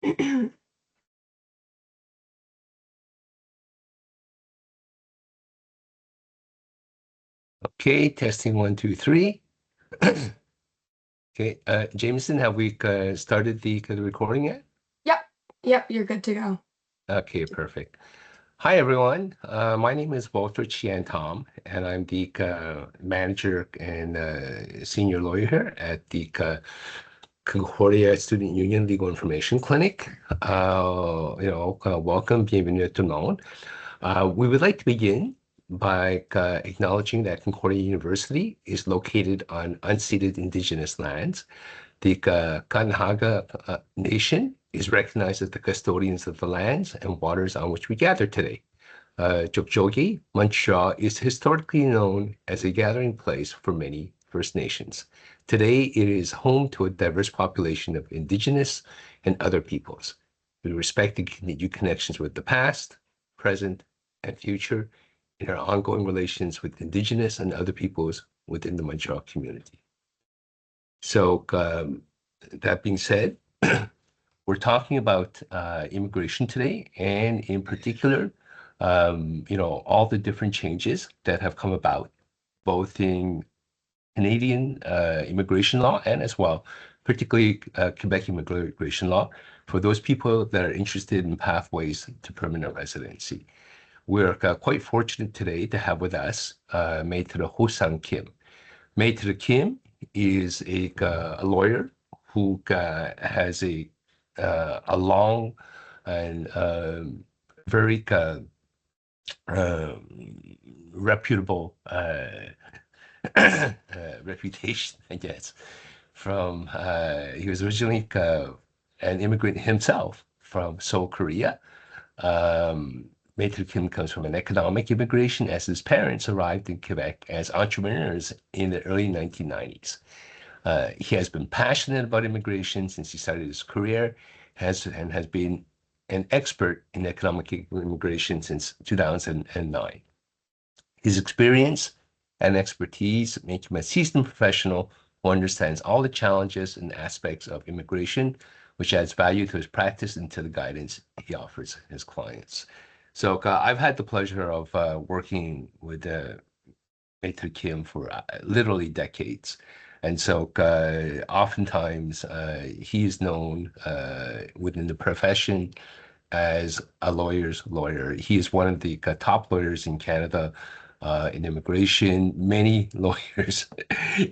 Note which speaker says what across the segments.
Speaker 1: Okay, testing 1, 2, 3. Okay, Jameson, have we started the recording yet?
Speaker 2: Yep, you're good to go.
Speaker 1: Okay, perfect. Hi, everyone. My name is Walter Chian Tom, and I'm the manager and senior lawyer here at the Concordia Student Union Legal Information Clinic. Welcome, bienvenue à tout le monde. We would like to begin by acknowledging that Concordia University is located on unceded indigenous lands. The Kanhaga Nation is recognized as the custodians of the lands and waters on which we gather today. Jokjogi, Montreal is historically known as a gathering place for many First Nations. Today, it is home to a diverse population of Indigenous and other peoples. We respect the continued connections with the past, present, and future in our ongoing relations with Indigenous and other peoples within the Montreal community. So that being said, we're talking about immigration today, and in particular, all the different changes that have come about, both in Canadian immigration law and as well, particularly Quebec immigration law, for those people that are interested in pathways to permanent residency. We're quite fortunate today to have with us Maitre Ho-Sang Kim. Maitre Kim is a lawyer who has a long and very reputable reputation, I guess. From he was originally an immigrant himself from Seoul, Korea. Maitre Kim comes from an economic immigration as his parents arrived in Quebec as entrepreneurs in the early 1990s. He has been passionate about immigration since he started his career, has been an expert in economic immigration since 2009. His experience and expertise make him a seasoned professional who understands all the challenges and aspects of immigration, which adds value to his practice and to the guidance he offers his clients. So I've had the pleasure of working with Maitre Kim for literally decades. And so oftentimes he is known within the profession as a lawyer's lawyer. He is one of the top lawyers in Canada in immigration. Many lawyers,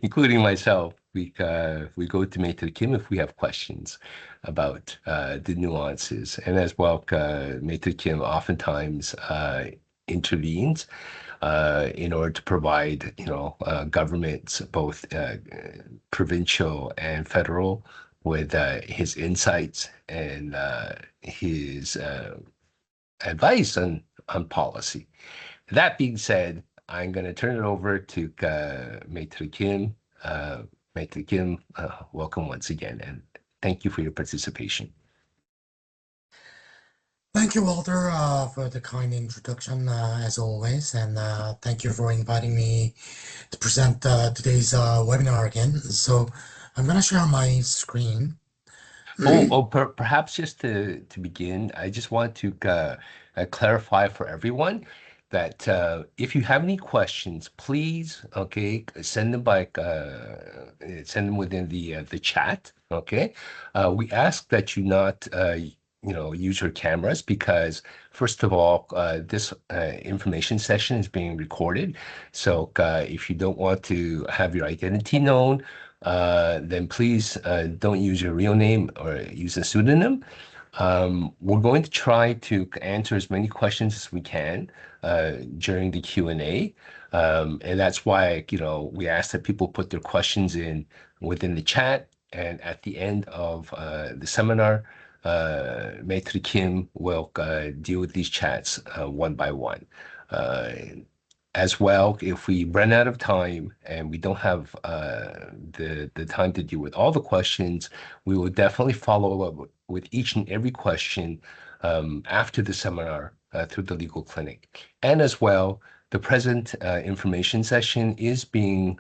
Speaker 1: including myself, we go to Maitre Kim if we have questions about the nuances. And as well, Maitre Kim oftentimes intervenes in order to provide, governments, both provincial and federal, with his insights and his advice on policy. That being said, I'm going to turn it over to Maitre Kim. Maitre Kim, welcome once again, and thank you for your participation.
Speaker 3: Thank you, Walter, for the kind introduction, as always, and thank you for inviting me to present today's webinar again. So I'm going to share my screen.
Speaker 1: Perhaps just to begin, I just want to clarify for everyone that if you have any questions, please, okay, send them within the chat, okay. We ask that you not use your cameras because, first of all, this information session is being recorded. So if you don't want to have your identity known, then please don't use your real name or use a pseudonym. We're going to try to answer as many questions as we can during the Q&A. And that's why, we ask that people put their questions in within the chat. And at the end of the seminar, Maitre Kim will deal with these chats one by one. As well, if we run out of time and we don't have the time to deal with all the questions, we will definitely follow up with each and every question after the seminar through the legal clinic. And as well, the present information session is being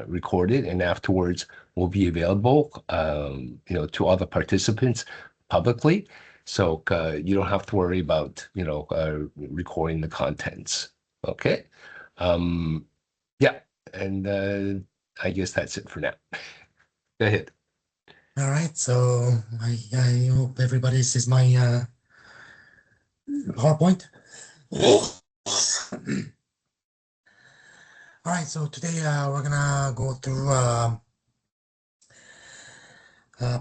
Speaker 1: recorded and afterwards will be available to all the participants publicly, so you don't have to worry about recording the contents. Okay. Yeah, and I guess that's it for now. Go ahead.
Speaker 3: All right, so I hope everybody sees my PowerPoint. All right, so today we're gonna go through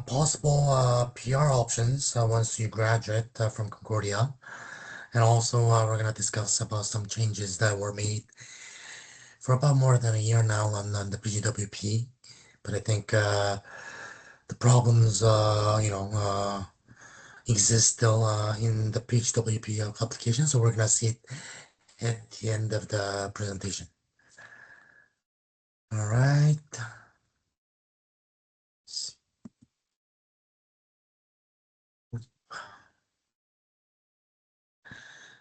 Speaker 3: possible PR options once you graduate from Concordia, and also we're gonna discuss about some changes that were made for about more than a year now on the PGWP. But I think the problems, exist still in the PGWP application, so we're gonna see it at the end of the presentation. All right.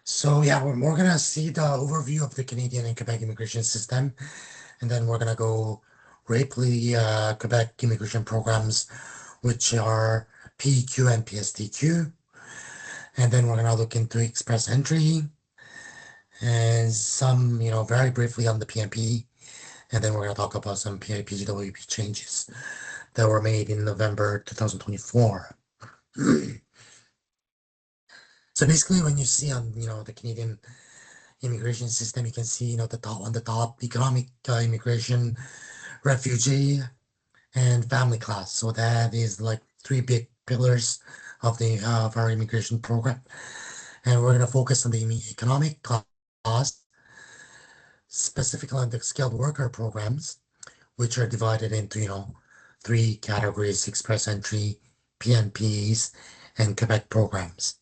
Speaker 3: So yeah, we're gonna see the overview of the Canadian and Quebec immigration system, and then we're gonna go briefly Quebec immigration programs, which are PEQ and PSTQ, and then we're gonna look into express entry and some, very briefly on the PMP, and then we're gonna talk about some PGWP changes that were made in November 2024. So basically, when you see on the Canadian immigration system, you can see the top on the top economic immigration, refugee, and family class. So that is like three big pillars of the of our immigration program, and we're gonna focus on the economic class, specifically on the skilled worker programs, which are divided into three categories: express entry, PNPs, and Quebec programs.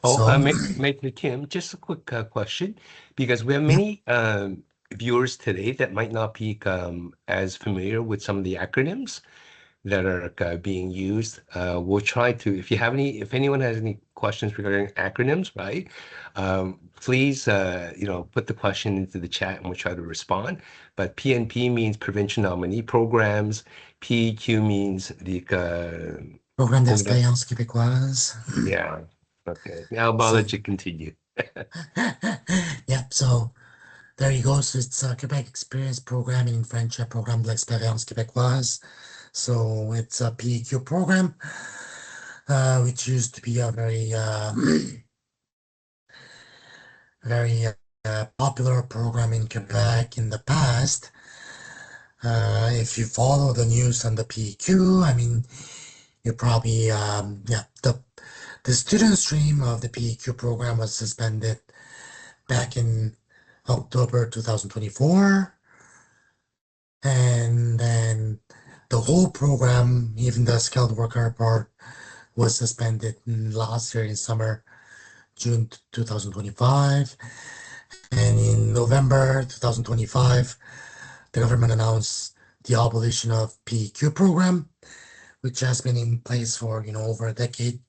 Speaker 1: Oh,
Speaker 3: So
Speaker 1: Mate Kim, just a quick question, because we have
Speaker 3: yeah,
Speaker 1: many viewers today that might not be as familiar with some of the acronyms that are being used. We'll try to, if anyone has any questions regarding acronyms, right? Please, put the question into the chat and we'll try to respond. But PNP means Provincial Nominee Programs. PEQ means the
Speaker 3: Programme
Speaker 1: program.
Speaker 3: d'expérience québécoise.
Speaker 1: Yeah. Okay. Now I'll
Speaker 3: So
Speaker 1: let you continue.
Speaker 3: yep. So there you go. So it's a Quebec Experience Program in French, Programme de l'Expérience Québécoise. So it's a PEQ program, which used to be a very, very popular program in Quebec in the past. If you follow the news on the PEQ, I mean, you probably, yeah, the student stream of the PEQ program was suspended back in October 2024. And then the whole program, even the skilled worker part, was suspended last year in summer, June 2025. And in November 2025, the government announced the abolition of PEQ program, which has been in place for over a decade.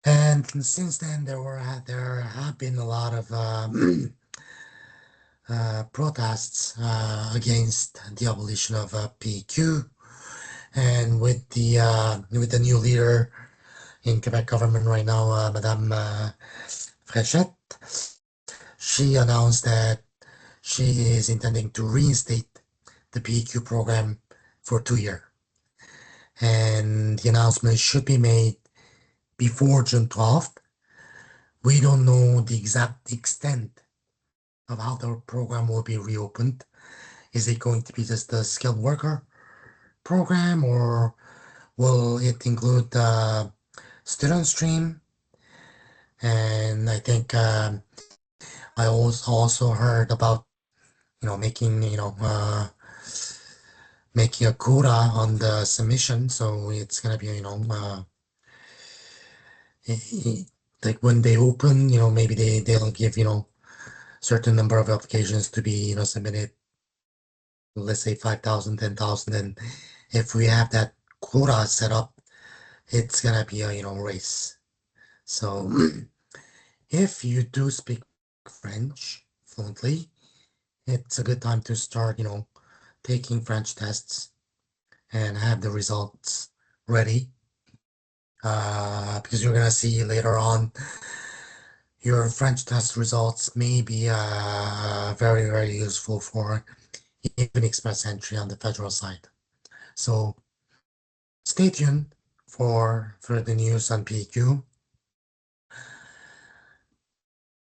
Speaker 3: And since then, there have been a lot of protests against the abolition of PEQ. And with the new leader in Quebec government right now, Madame Fréchette, she announced that she is intending to reinstate the PEQ program for 2 years. And the announcement should be made before June 12th. We don't know the exact extent of how the program will be reopened. Is it going to be just the skilled worker program, or will it include the student stream? And I think I also heard about making making a quota on the submission, so it's gonna be like when they open, maybe they'll give certain number of applications to be submitted, let's say 5,000, 10,000, and if we have that quota set up, it's gonna be a race. So if you do speak French fluently, it's a good time to start taking French tests and have the results ready. because you're gonna see later on your French test results may be very, very useful for even express entry on the federal side. So stay tuned for the news on PQ.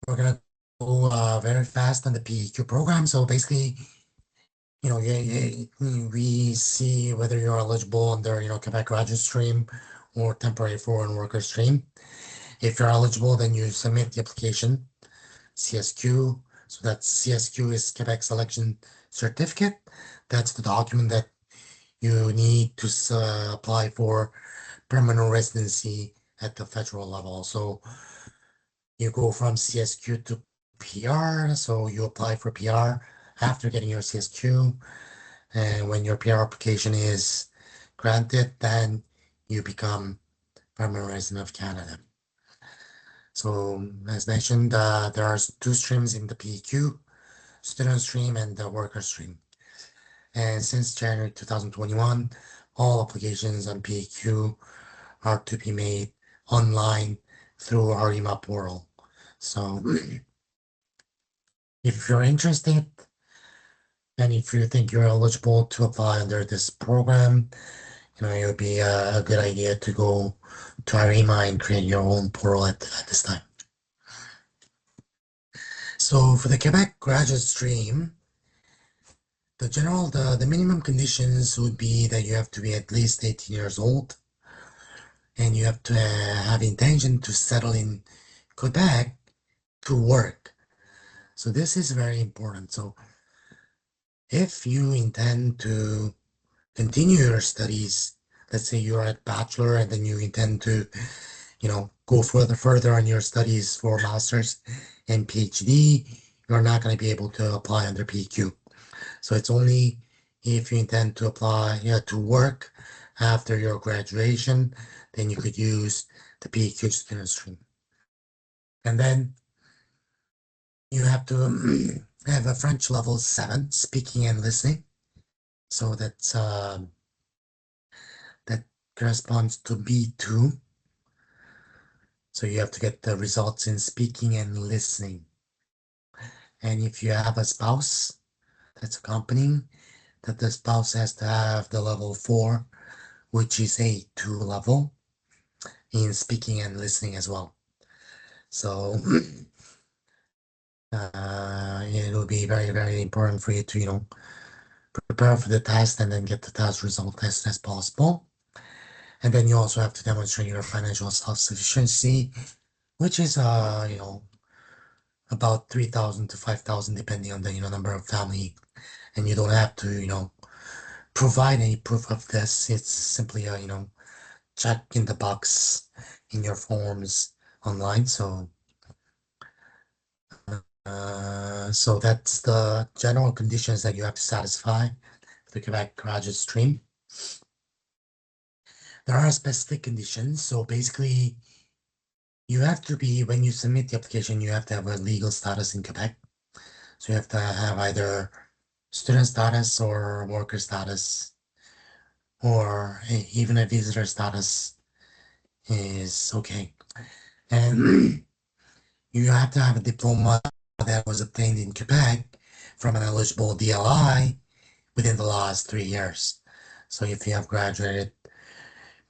Speaker 3: We're gonna go very fast on the PQ program. So basically, we see whether you're eligible under, Quebec graduate stream or temporary foreign worker stream. If you're eligible, then you submit the application, CSQ. So that's CSQ is Quebec Selection Certificate. That's the document that you need to apply for permanent residency at the federal level. So you go from CSQ to PR. So you apply for PR after getting your CSQ. And when your PR application is granted, then you become permanent resident of Canada. So as mentioned, there are two streams in the PEQ, student stream and the worker stream. And since January 2021, all applications on PEQ are to be made online through our EMA portal. So if you're interested and if you think you're eligible to apply under this program, it would be a good idea to go to our EMA and create your own portal at this time. So for the Quebec graduate stream, the minimum conditions would be that you have to be at least 18 years old and you have to have intention to settle in Quebec to work. So this is very important. So if you intend to continue your studies, let's say you're at bachelor and then you intend to, go further on your studies for master's and PhD, you're not going to be able to apply under PQ. So it's only if you intend to apply, to work after your graduation, then you could use the PQ student stream. And then you have to have a French level 7, speaking and listening. So that corresponds to B2. So you have to get the results in speaking and listening. And if you have a spouse that's accompanying, that the spouse has to have the level 4, which is A2 level in speaking and listening as well. So it will be very, very important for you to, prepare for the test and then get the test result as possible. And then you also have to demonstrate your financial self-sufficiency, which is, about 3,000 to 5,000, depending on the, number of family. And you don't have to, provide any proof of this. It's simply a, check in the box in your forms online. So that's the general conditions that you have to satisfy for the Quebec graduate stream. There are specific conditions. So basically, you have to be, when you submit the application, you have to have a legal status in Quebec. So you have to have either student status or worker status, or even a visitor status is okay. And you have to have a diploma that was obtained in Quebec from an eligible DLI within the last 3 years. So if you have graduated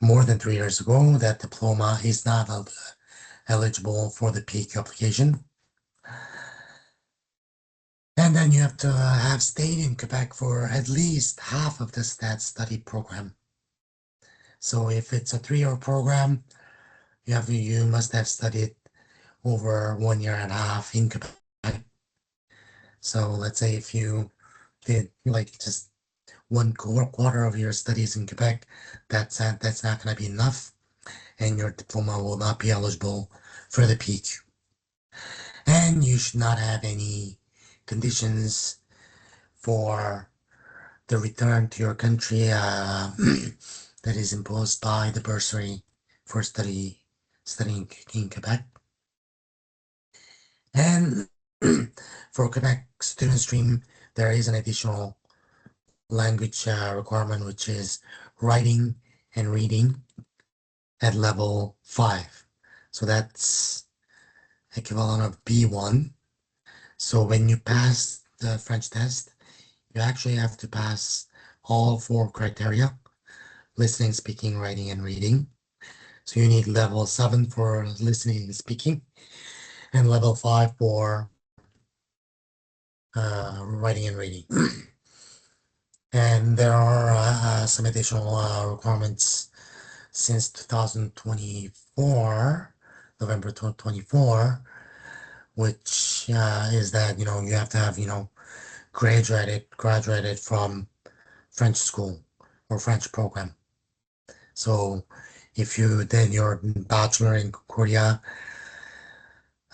Speaker 3: more than 3 years ago, that diploma is not eligible for the PQ application. And then you have to have stayed in Quebec for at least half of the stat study program. So if it's a 3-year program, you must have studied over 1.5 years in Quebec. So let's say if you did like just one quarter of your studies in Quebec, that's not going to be enough, and your diploma will not be eligible for the PQ. And you should not have any conditions for the return to your country that is imposed by the bursary for studying in Quebec. And for Quebec student stream, there is an additional language requirement, which is writing and reading. at level 5. So that's equivalent of B1. So when you pass the French test, you actually have to pass all 4 criteria: listening, speaking, writing, and reading. So you need level 7 for listening and speaking, and level 5 for writing and reading. And there are some additional requirements since 2024, November 2024, which is that, you have to have, graduated from French school or French program. So if you did your bachelor in Concordia,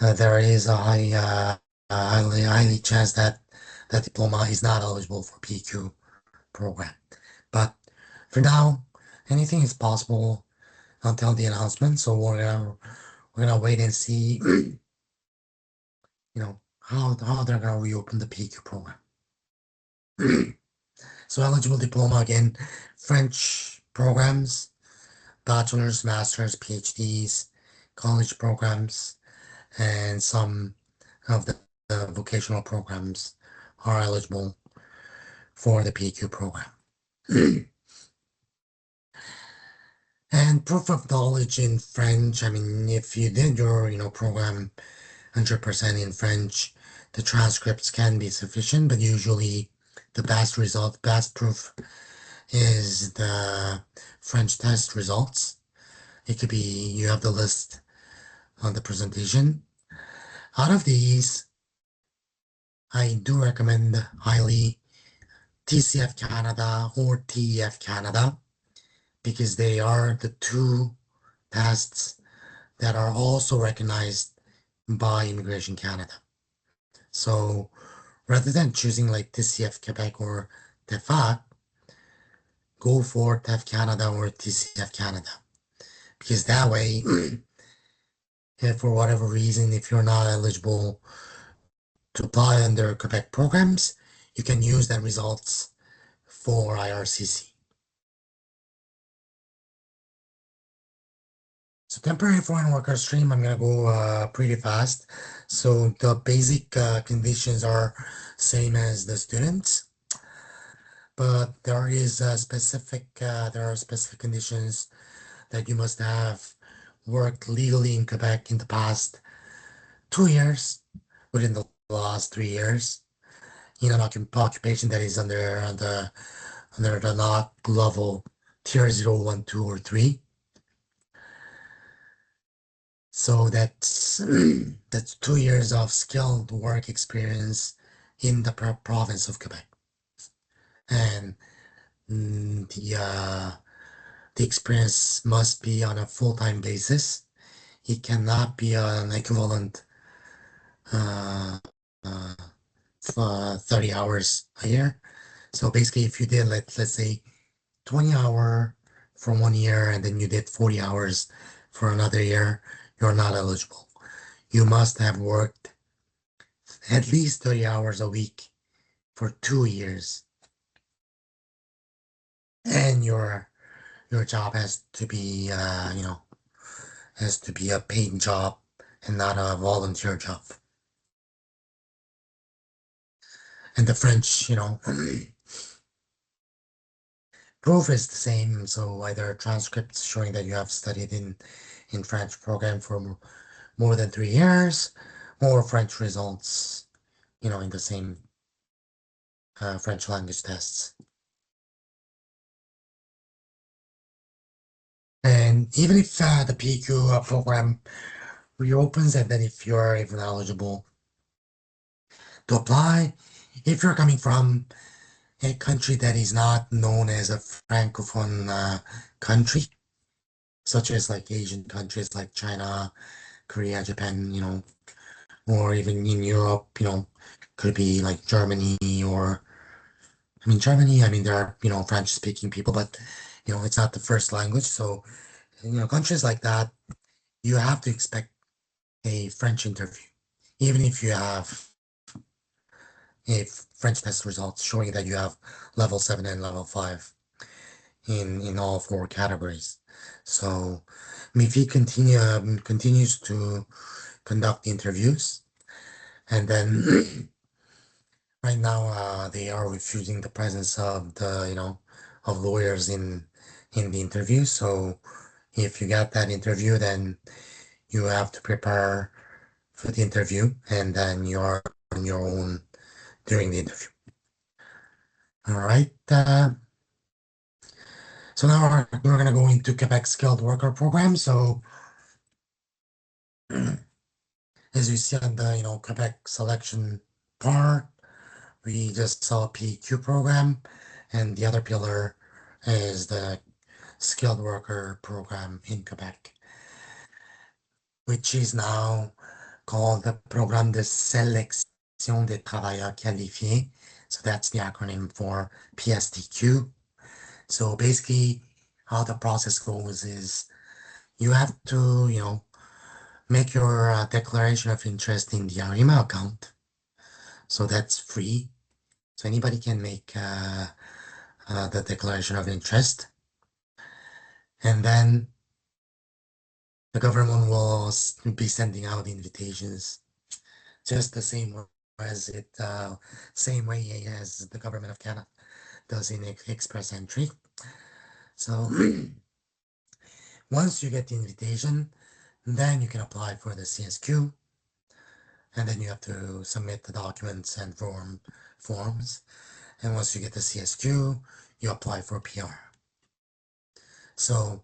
Speaker 3: there is a highly chance that that diploma is not eligible for PQ program. But for now, anything is possible until the announcement. So we're gonna wait and see, how they're gonna reopen the PQ program. So eligible diploma again, French programs, bachelor's, master's, PhDs, college programs, and some of the vocational programs are eligible for the PQ program. And proof of knowledge in French, I mean, if you did your, program 100% in French, the transcripts can be sufficient, but usually the best proof is the French test results. It could be you have the list on the presentation. Out of these, I do recommend highly TCF Canada or TEF Canada because they are the two tests that are also recognized by Immigration Canada. So rather than choosing like TCF Quebec or TEFAC, go for TEF Canada or TCF Canada because that way, if for whatever reason, if you're not eligible to apply under Quebec programs, you can use the results for IRCC. So temporary foreign worker stream, I'm gonna go pretty fast. So the basic conditions are same as the students, but there are specific conditions that you must have worked legally in Quebec in the past 2 years, within the last 3 years, in an occupation that is under the NOC level tier 0, 1, 2, or 3. So that's 2 years of skilled work experience in the province of Quebec. And the experience must be on a full-time basis. It cannot be an equivalent uh, uh, 30 hours a year. So basically, if you did, let's say 20 hour for 1 year and then you did 40 hours for another year, you're not eligible. You must have worked at least 30 hours a week for 2 years. And your job has to be a paid job and not a volunteer job. And the French, proof is the same. So either transcripts showing that you have studied in French program for more than 3 years, or French results, in the same French language tests. And even if the PQ program reopens, and then if you're even eligible to apply, if you're coming from a country that is not known as a francophone country, such as like Asian countries like China, Korea, Japan, or even in Europe, could be like Germany or, I mean, Germany, I mean, there are, French speaking people, but, it's not the first language. So, countries like that, you have to expect a French interview, even if you have a French test results showing that you have level 7 and level 5 in all 4 categories. So Mifi continues to conduct interviews, and then right now they are refusing the presence of the of lawyers in the interview. So if you got that interview, then you have to prepare for the interview, and then you're on your own during the interview. All right. So now we're gonna go into Quebec skilled worker program. So as you see on the Quebec selection part, we just saw PQ program, and the other pillar is the skilled worker program in Quebec, which is now called the Programme de Sélection des Travailleurs Qualifiés. So that's the acronym for PSTQ. So basically, how the process goes is you have to, make your declaration of interest in the Arima account. So that's free. So anybody can make the declaration of interest. And then the government will be sending out invitations just the same way as the government of Canada does in Express Entry. So once you get the invitation, then you can apply for the CSQ, and then you have to submit the documents and forms. And once you get the CSQ, you apply for PR. So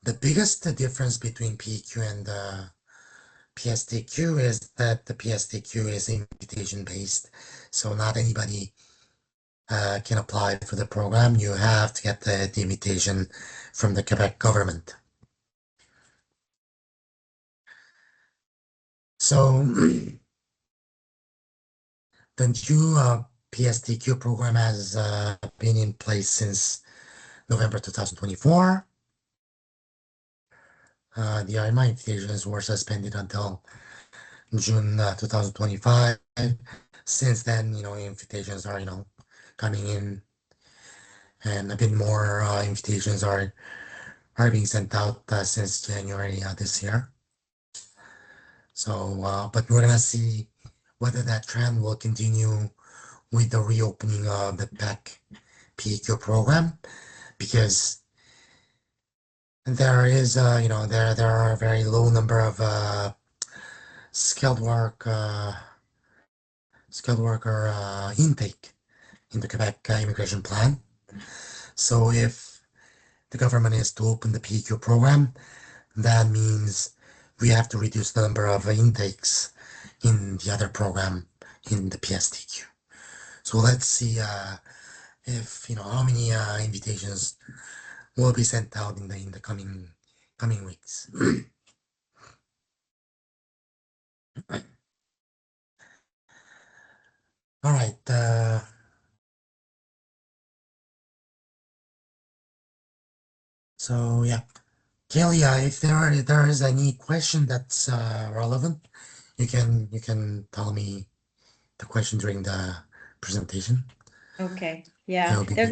Speaker 3: the biggest difference between PQ and PSTQ is that the PSTQ is invitation based. So not anybody can apply for the program. You have to get the invitation from the Quebec government. So the new PSTQ program has been in place since November 2024. The IMA invitations were suspended until June 2025. Since then, invitations are, coming in, and a bit more invitations are being sent out since January this year. So, but we're gonna see whether that trend will continue with the reopening of the PEQ program, because there is, there are a very low number of skilled work skilled worker intake in the Quebec immigration plan. So if the government is to open the PEQ program, that means we have to reduce the number of intakes in the other program in the PSTQ. So let's see if how many invitations will be sent out in the coming weeks. All right. So yeah, Kelly, if there is any question that's relevant, you can tell me the question during the presentation.
Speaker 4: Okay, yeah,
Speaker 3: It'll be
Speaker 4: there's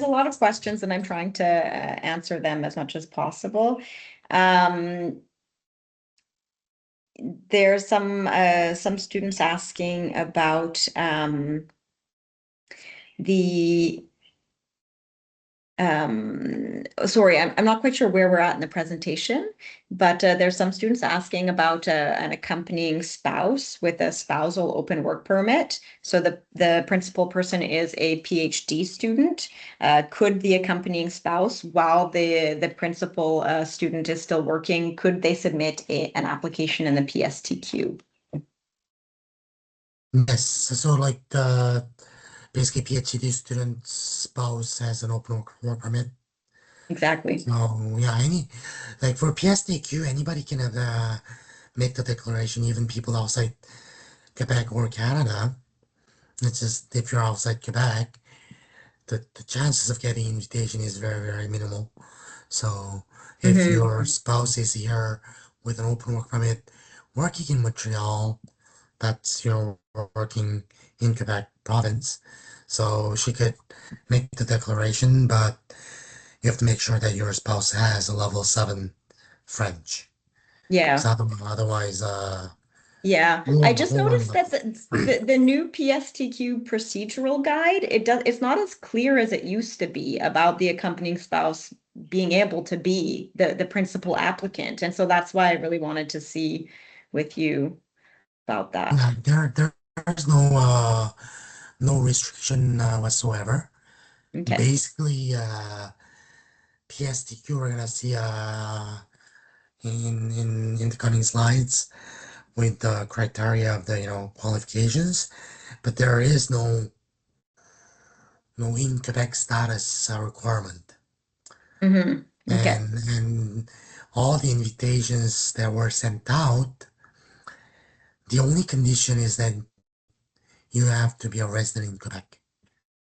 Speaker 4: a lot of questions and I'm trying to answer them as much as possible. There's some students asking about the sorry, I'm not quite sure where we're at in the presentation, but there's some students asking about an accompanying spouse with a spousal open work permit. So the principal person is a PhD student. Could the accompanying spouse, while the principal student is still working, could they submit an application in the PSTQ?
Speaker 3: Yes, so like basically PhD student spouse has an open work permit.
Speaker 4: Exactly.
Speaker 3: So yeah, like for PSTQ, anybody can have make the declaration, even people outside Quebec or Canada. It's just if you're outside Quebec, the chances of getting invitation is very, very minimal. So if your spouse is here with an open work permit, working in Montreal, that's working in Quebec province, so she could make the declaration. But you have to make sure that your spouse has a level 7 French.
Speaker 4: Yeah.
Speaker 3: So otherwise,
Speaker 4: Yeah,
Speaker 3: you
Speaker 4: I
Speaker 3: won't,
Speaker 4: just
Speaker 3: won't
Speaker 4: noticed
Speaker 3: want
Speaker 4: that the new PSTQ procedural guide, it's not as clear as it used to be about the accompanying spouse being able to be the principal applicant. And so that's why I really wanted to see with you about that.
Speaker 3: yeah, there's no restriction whatsoever.
Speaker 4: Okay.
Speaker 3: Basically, PSTQ we're gonna see in the coming slides with the criteria of the qualifications, but there is no in Quebec status requirement,
Speaker 4: Okay.
Speaker 3: and all the invitations that were sent out, the only condition is that you have to be a resident in Quebec.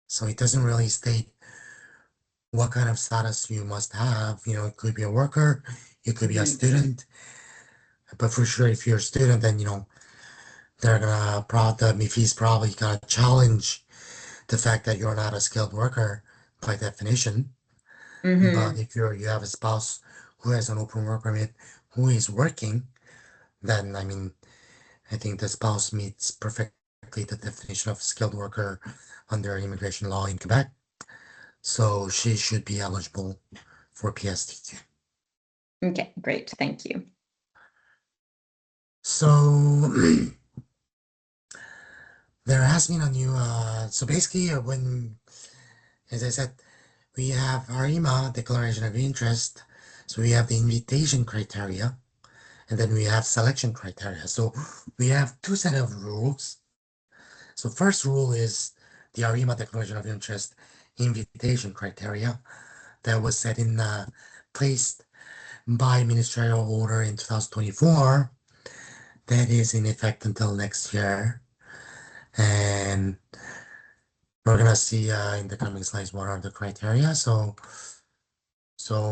Speaker 3: So it doesn't really state what kind of status you must have. It could be a worker, you could be a
Speaker 4: Mhm.
Speaker 3: student, but for sure, if you're a student, then they're gonna the MIFI's probably gonna challenge the fact that you're not a skilled worker by definition. But
Speaker 4: Hmm.
Speaker 3: if you have a spouse who has an open work permit who is working, then I mean I think the spouse meets perfectly the definition of skilled worker under immigration law in Quebec. So she should be eligible for PSTQ.
Speaker 4: Okay, great. Thank you.
Speaker 3: So there has been a new so basically when, as I said, we have ARIMA declaration of interest. So we have the invitation criteria, and then we have selection criteria. So we have two set of rules. So first rule is the ARIMA declaration of interest invitation criteria that was set in placed by ministerial order in 2024. That is in effect until next year. And we're gonna see in the coming slides what are the criteria. So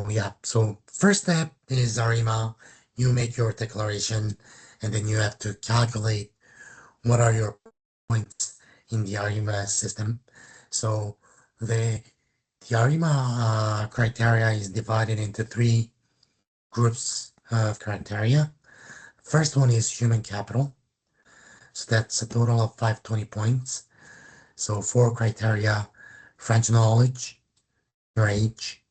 Speaker 3: yeah, so first step is ARIMA. You make your declaration, and then you have to calculate what are your points in the ARIMA system. So the the ARIMA criteria is divided into three groups of criteria. First one is human capital. So that's a total of 520 points. So four criteria: French knowledge, your age,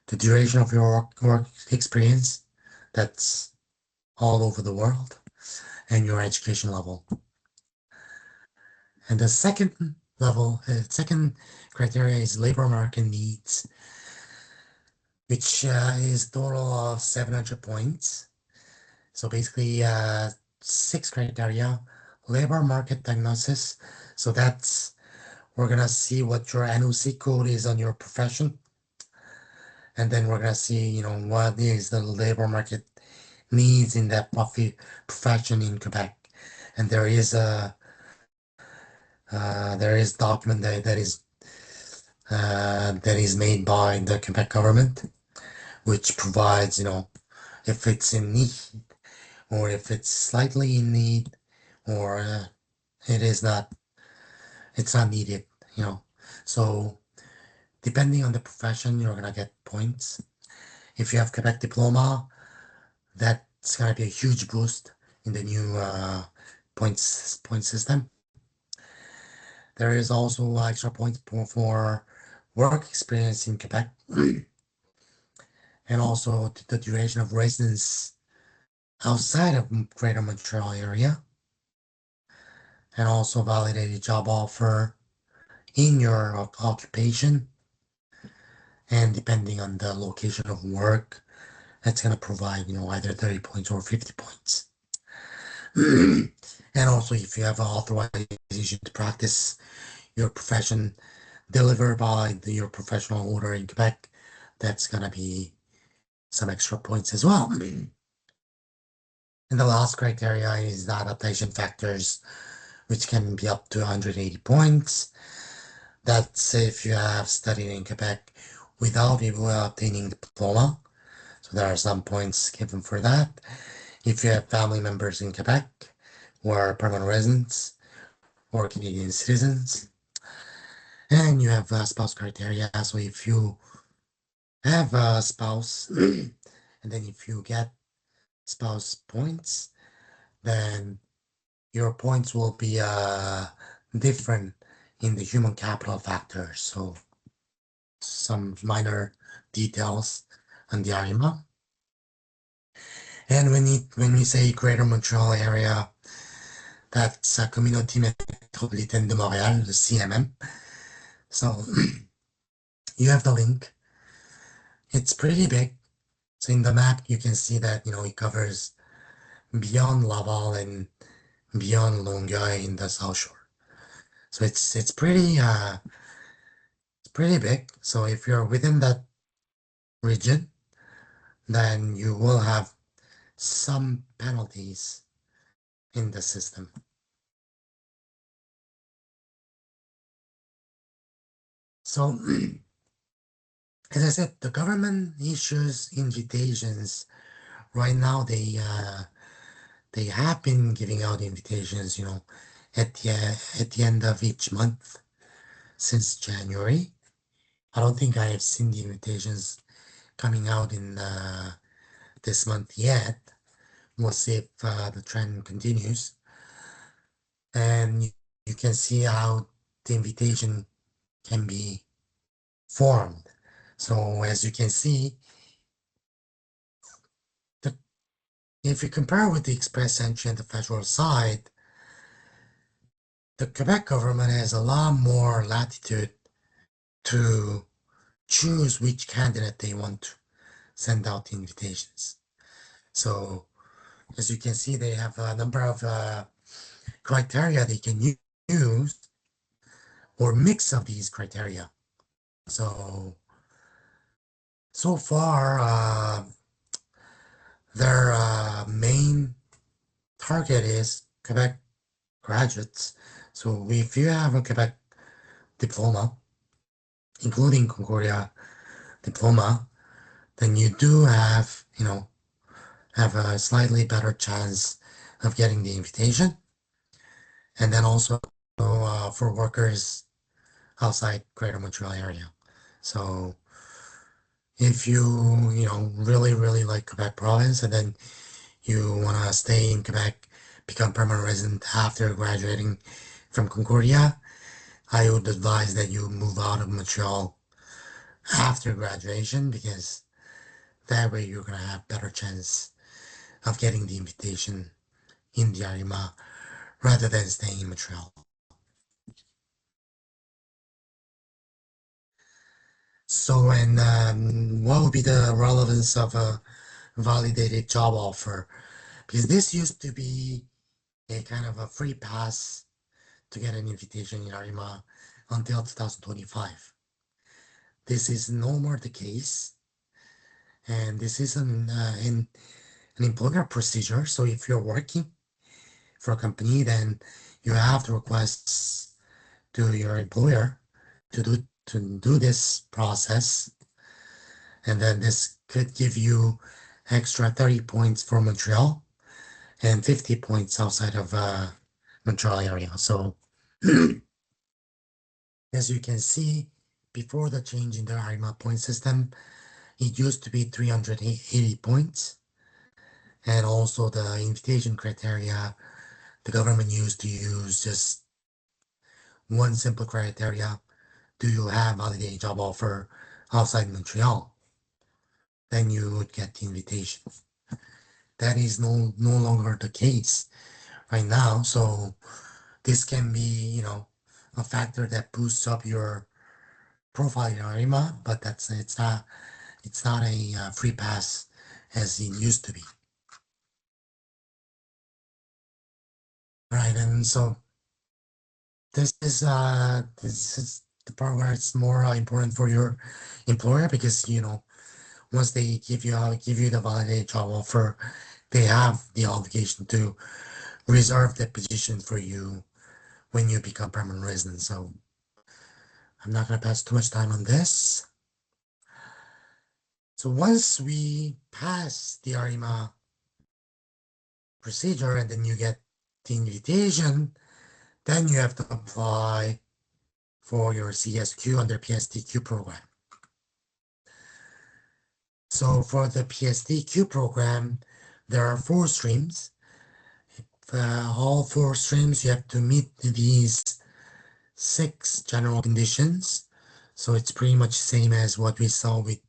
Speaker 3: the duration of your work experience, that's all over the world, and your education level. And the second criteria is labor market needs, which is a total of 700 points. So basically, six criteria: labor market diagnosis. So we're gonna see what your NOC code is on your profession, and then we're gonna see, what is the labor market needs in that profession in Quebec. And there is document that is made by the Quebec government, which provides, if it's in need or if it's slightly in need or it is not, it's not needed, you know. So depending on the profession, you're gonna get points. If you have Quebec diploma, that's gonna be a huge boost in the new point system. There is also extra points for work experience in Quebec and also the duration of residence outside of Greater Montreal area, and also validated job offer in your occupation. And depending on the location of work, that's going to provide, either 30 points or 50 points. And also, if you have an authorization to practice your profession delivered by your professional order in Quebec, that's going to be some extra points as well. And the last criteria is the adaptation factors, which can be up to 180 points. That's if you have studied in Quebec without obtaining diploma. So there are some points given for that. If you have family members in Quebec who are permanent residents or Canadian citizens, and you have spouse criteria. So if you have a spouse, and then if you get spouse points, then your points will be different in the human capital factor. So some minor details on the ARIMA. And when we say Greater Montreal Area, that's Communauté Métropolitaine de Montréal, the CMM. So you have the link. It's pretty big. So in the map, you can see that, it covers beyond Laval and beyond Longueuil in the South Shore. So it's pretty big. So if you're within that region, then you will have some penalties in the system. So as I said, the government issues invitations. Right now, they have been giving out invitations, at the end of each month since January. I don't think I have seen the invitations coming out in this month yet. We'll see if the trend continues. And you can see how the invitation can be formed. So as you can see, the, if you compare with the express entry on the federal side, the Quebec government has a lot more latitude to choose which candidate they want to send out the invitations. So as you can see, they have a number of criteria they can use, or mix of these criteria. So far, their main target is Quebec graduates. So if you have a Quebec diploma, including Concordia diploma, then you do have a slightly better chance of getting the invitation. And then also for workers outside Greater Montreal area. So if you really, really like Quebec province, and then you want to stay in Quebec, become permanent resident after graduating from Concordia, I would advise that you move out of Montreal after graduation, because that way you're going to have better chance of getting the invitation in the ARIMA rather than staying in Montreal. So, and what would be the relevance of a validated job offer? Because this used to be a kind of a free pass to get an invitation in ARIMA until 2025. This is no more the case, and this is an employer procedure. So if you're working for a company, then you have to request to your employer to do this process, and then this could give you extra 30 points for Montreal and 50 points outside of Montreal area. So as you can see, before the change in the ARIMA point system, it used to be 380 points. And also the invitation criteria, the government used to use just one simple criteria. Do you have validated job offer outside Montreal? Then you would get the invitation. That is no longer the case right now. So this can be, a factor that boosts up your profile in ARIMA, but it's not a free pass as it used to be. Right, and so this is the part where it's more important for your employer, because once they give you the validated job offer, they have the obligation to reserve the position for you when you become permanent resident. So I'm not gonna pass too much time on this. So once we pass the ARIMA procedure and then you get the invitation, then you have to apply for your CSQ under PSTQ program. So for the PSTQ program, there are 4 streams. All 4 streams, you have to meet these 6 general conditions. So it's pretty much the same as what we saw with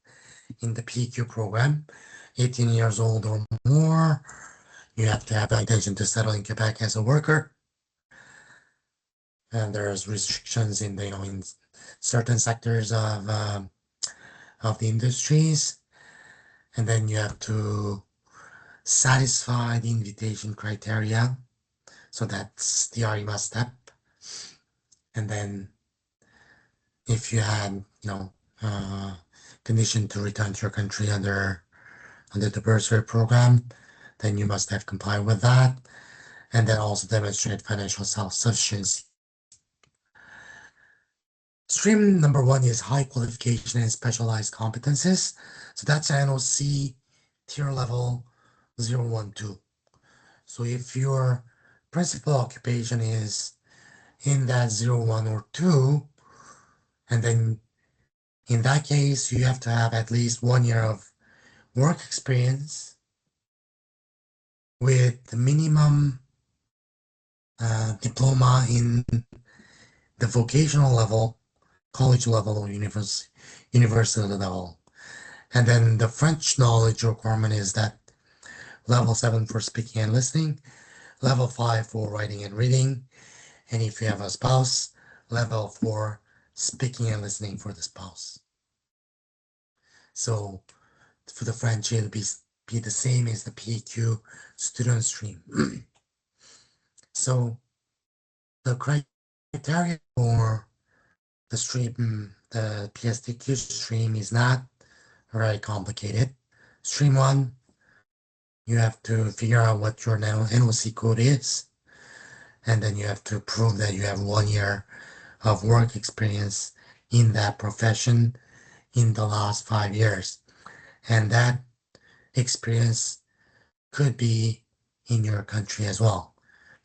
Speaker 3: in the PQ program. 18 years old or more. You have to have the intention to settle in Quebec as a worker. And there's restrictions in the, in certain sectors of the industries. And then you have to satisfy the invitation criteria. So that's the REMA step. And then if you had, condition to return to your country under the bursary program, then you must have complied with that. And then also demonstrate financial self-sufficiency. Stream number 1 is high qualification and specialized competences. So that's NOC tier level 012. So if your principal occupation is in that 01 or 2, and then in that case, you have to have at least 1 year of work experience with the minimum diploma in the vocational level, college level, or university level. And then the French knowledge requirement is that level 7 for speaking and listening, level 5 for writing and reading, and if you have a spouse, level 4 speaking and listening for the spouse. So for the French, it'll be the same as the PQ student stream. So the criteria for the stream, the PSTQ stream, is not very complicated. Stream 1, you have to figure out what your NOC code is, and then you have to prove that you have 1 year of work experience in that profession in the last 5 years. And that experience could be in your country as well.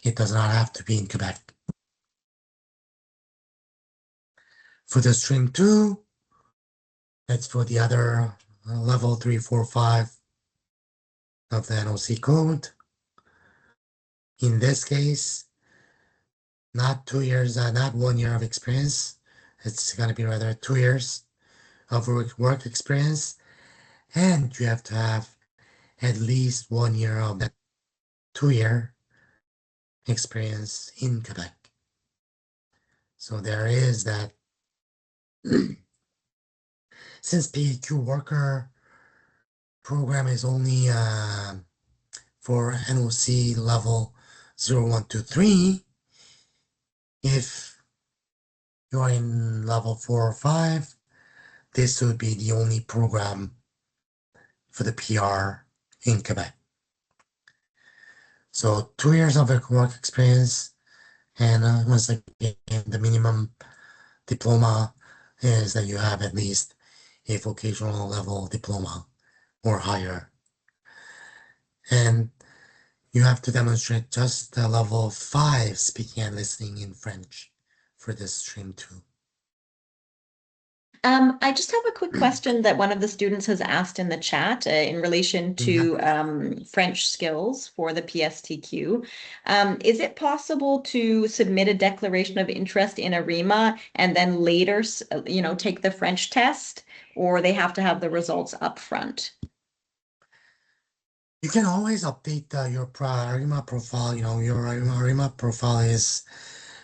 Speaker 3: It does not have to be in Quebec. For the stream 2, that's for the other level 3, 4, 5 of the NOC code. In this case, not 2 years, not 1 year of experience. It's going to be rather 2 years of work experience. And you have to have at least 1 year of that 2-year experience in Quebec. So there is that. Since PQ worker program is only for NOC level 01 to 3, if you are in level 4 or 5, this would be the only program for the PR in Quebec. So 2 years of work experience, and once again, the minimum diploma is that you have at least a vocational level diploma or higher. And you have to demonstrate just the level 5 speaking and listening in French for this stream 2.
Speaker 4: I just have a quick question that one of the students has asked in the chat in relation to French skills for the PSTQ. Is it possible to submit a declaration of interest in ARIMA and then later, take the French test, or they have to have the results up front?
Speaker 3: You can always update your ARIMA profile. Your ARIMA profile is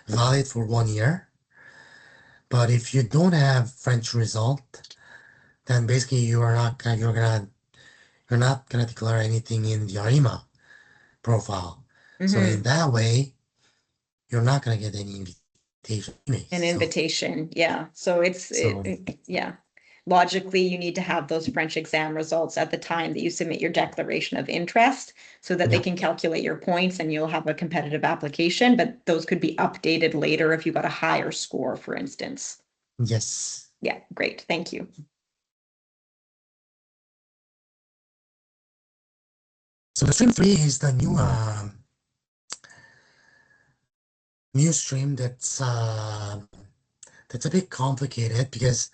Speaker 3: valid for 1 year. But if you don't have French result, then basically you're not gonna declare anything in the ARIMA profile. So in that way, you're not gonna get any invitation.
Speaker 4: An invitation, yeah. So yeah. Logically, you need to have those French exam results at the time that you submit your declaration of interest so that they can calculate your points and you'll have a competitive application, but those could be updated later if you got a higher score, for instance.
Speaker 3: Yes.
Speaker 4: Yeah, great. Thank you.
Speaker 3: So the stream 3 is the new stream that's a bit complicated because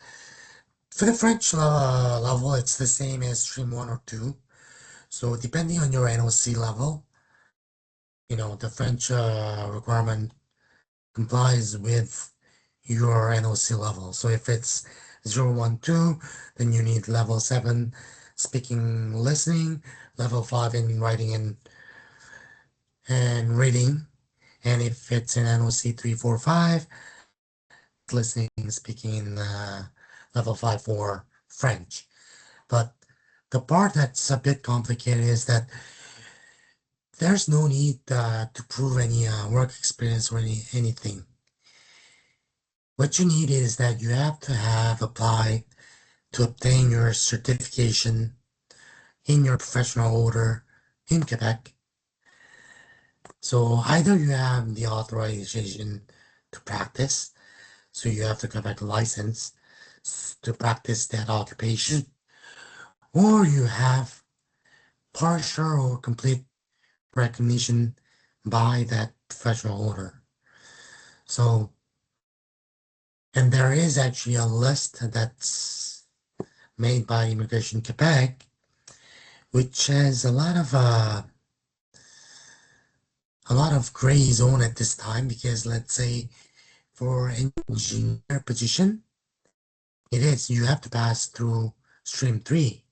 Speaker 3: For the French level, it's the same as stream 1 or 2. So depending on your NOC level, the French requirement complies with your NOC level. So if it's 012, then you need level 7 speaking, listening, level 5 in writing and reading. And if it's in NOC 345, listening, speaking, level 5 for French. But the part that's a bit complicated is that there's no need to prove any work experience or anything. What you need is that you have to have applied to obtain your certification in your professional order in Quebec. So either you have the authorization to practice, so you have the Quebec license to practice that occupation, or you have partial or complete recognition by that professional order. So, and there is actually a list that's made by Immigration Quebec, which has a lot of gray zone at this time, because let's say for engineer position, you have to pass through stream 3.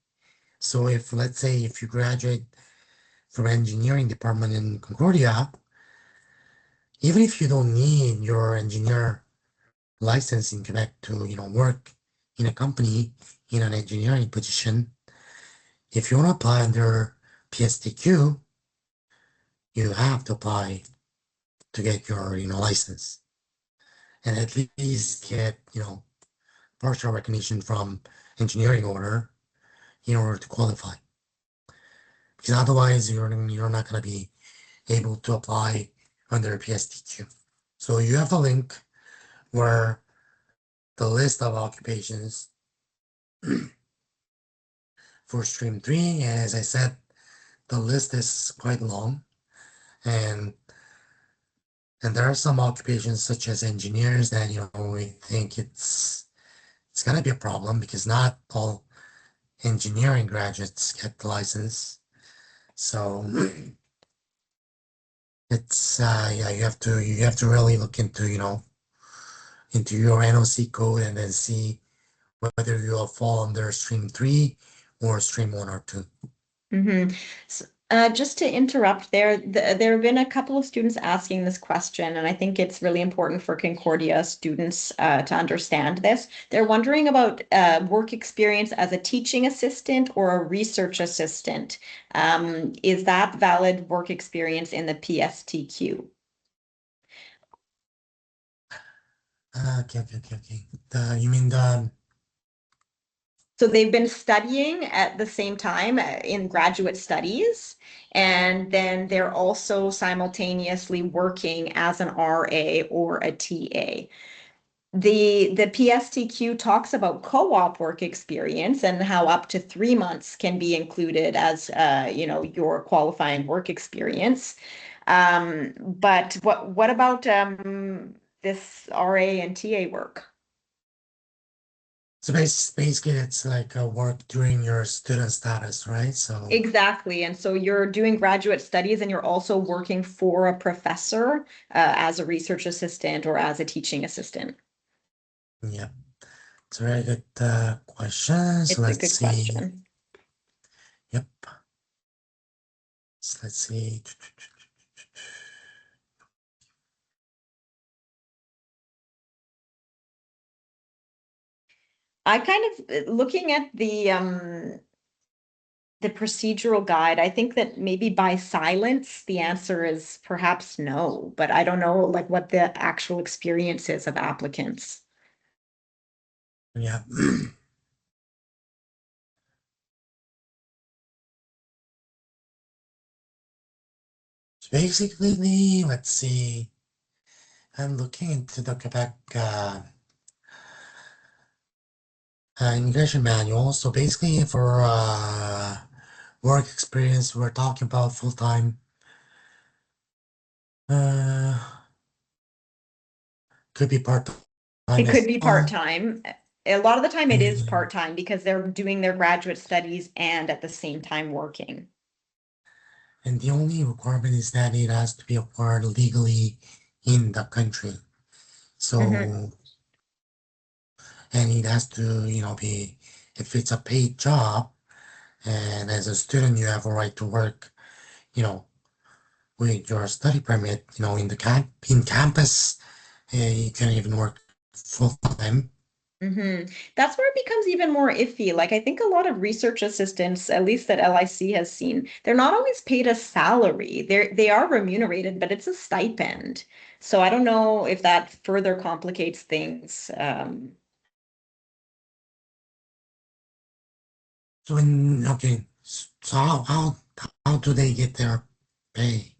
Speaker 3: So if let's say if you graduate from engineering department in Concordia, even if you don't need your engineer license in Quebec to work in a company in an engineering position, if you want to apply under PSTQ, you have to apply to get your license and at least get partial recognition from engineering order in order to qualify, because otherwise you're not going to be able to apply under PSTQ. So you have the link where the list of occupations for stream 3, and as I said, the list is quite long, and there are some occupations such as engineers that we think it's gonna be a problem, because not all engineering graduates get the license. So it's yeah, you have to really look into into your NOC code and then see whether you'll fall under stream 3 or stream 1 or 2.
Speaker 4: Mm-hmm. So, just to interrupt there, there have been a couple of students asking this question, and I think it's really important for Concordia students to understand this. They're wondering about work experience as a teaching assistant or a research assistant. Is that valid work experience in the PSTQ?
Speaker 3: Okay. You mean the
Speaker 4: So they've been studying at the same time in graduate studies, and then they're also simultaneously working as an RA or a TA. The PSTQ talks about co-op work experience and how up to 3 months can be included as your qualifying work experience. But what about this RA and TA work?
Speaker 3: So basically, it's like a work during your student status, right? So
Speaker 4: Exactly. And so you're doing graduate studies and you're also working for a professor as a research assistant or as a teaching assistant.
Speaker 3: yeah, it's a very good question. So
Speaker 4: It's a
Speaker 3: let's
Speaker 4: good
Speaker 3: see.
Speaker 4: question.
Speaker 3: Yep. So let's see.
Speaker 4: I kind of looking at the procedural guide, I think that maybe by silence, the answer is perhaps no, but I don't know like what the actual experience is of applicants.
Speaker 3: Yeah. So basically, let's see. I'm looking into the Quebec immigration manual. So basically, for work experience, we're talking about full-time. Uh, could be part-time
Speaker 4: It could
Speaker 3: as
Speaker 4: be
Speaker 3: well.
Speaker 4: part-time. A lot of the time it is
Speaker 3: And,
Speaker 4: part-time because they're doing their graduate studies and at the same time working.
Speaker 3: and the only requirement is that it has to be acquired legally in the country.
Speaker 4: Mhm.
Speaker 3: So, and it has to, be, if it's a paid job, and as a student, you have a right to work, you know, with your study permit, in the in campus, you can even work full time.
Speaker 4: That's where it becomes even more iffy. Like I think a lot of research assistants, at least that LIC has seen, they're not always paid a salary. They are remunerated, but it's a stipend. So I don't know if that further complicates things.
Speaker 3: So, okay, so how do they get their pay?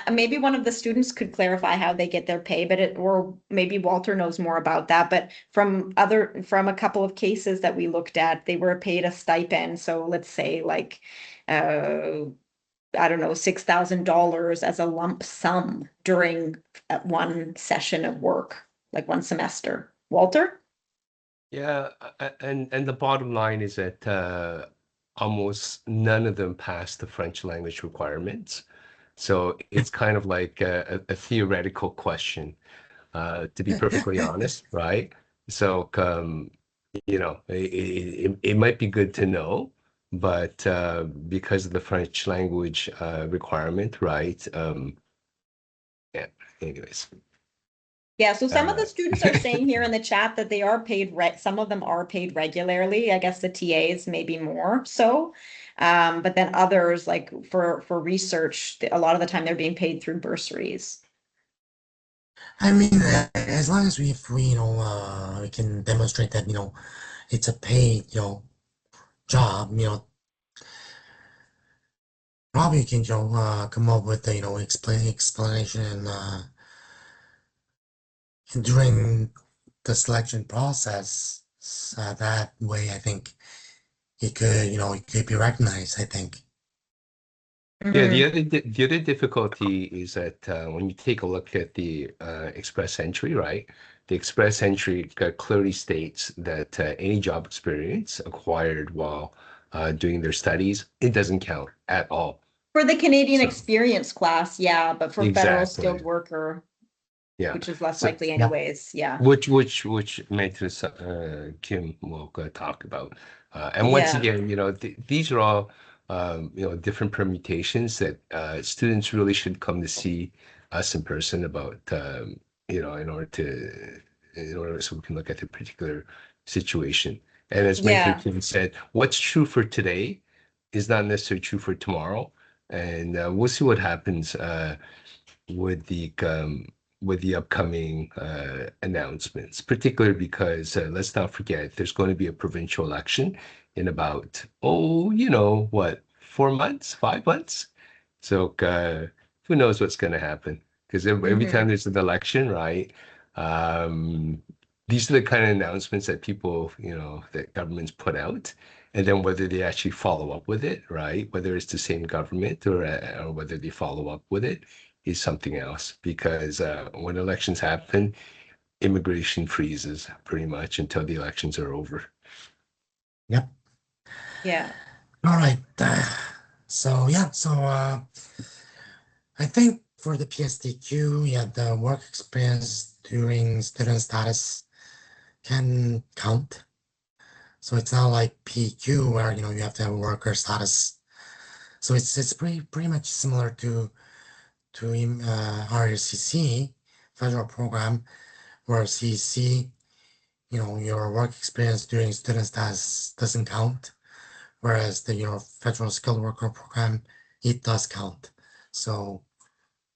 Speaker 4: Maybe one of the students could clarify how they get their pay, or maybe Walter knows more about that. But from a couple of cases that we looked at, they were paid a stipend. So let's say like, uh, I don't know, $6,000 as a lump sum during one session of work, like one semester. Walter?
Speaker 1: Yeah, and the bottom line is that almost none of them pass the French language requirements. So it's kind of like a theoretical question, to be perfectly honest, right? So, it might be good to know, but because of the French language requirement, right? Yeah, anyways.
Speaker 4: Yeah, so some of the
Speaker 1: Uh,
Speaker 4: students are saying here in the chat that they are paid some of them are paid regularly. I guess the TAs maybe more so. But then others like for research, a lot of the time they're being paid through bursaries.
Speaker 3: I mean, as long as if we, we can demonstrate that, it's a paid, job, probably you can, come up with the, explanation, during the selection process. That way, I think it could be recognized, I think.
Speaker 1: Yeah,
Speaker 4: Mhm.
Speaker 1: the other difficulty is that when you take a look at the express entry, right? The express entry clearly states that any job experience acquired while doing their studies, it doesn't count at all.
Speaker 4: For the Canadian
Speaker 1: So
Speaker 4: experience class, yeah, but for federal skilled
Speaker 1: exactly,
Speaker 4: worker,
Speaker 1: yeah.
Speaker 4: which is less
Speaker 1: So
Speaker 4: likely
Speaker 3: Yep.
Speaker 4: anyways, yeah.
Speaker 1: which Matrix Kim will talk about. And once
Speaker 4: Yeah.
Speaker 1: again, these are all different permutations that students really should come to see us in person about in order so we can look at the particular situation. And as Matrix
Speaker 4: Yeah.
Speaker 1: Kim said, what's true for today is not necessarily true for tomorrow. And we'll see what happens with the upcoming announcements, particularly because let's not forget there's going to be a provincial election in about, what, 4 months, 5 months? So who knows what's going to happen? Because every time
Speaker 4: Hmm.
Speaker 1: there's an election, right? Um, these are the kind of announcements that people, that governments put out. And then whether they actually follow up with it, right? Whether it's the same government or whether they follow up with it is something else because when elections happen, immigration freezes pretty much until the elections are over.
Speaker 3: Yep.
Speaker 4: Yeah.
Speaker 3: All right. So yeah, so I think for the PSTQ, yeah, the work experience during student status can count. So it's not like PQ where you have to have worker status. So it's pretty much similar to RCC federal program where CC, your work experience during student status doesn't count, whereas the federal skilled worker program, it does count. So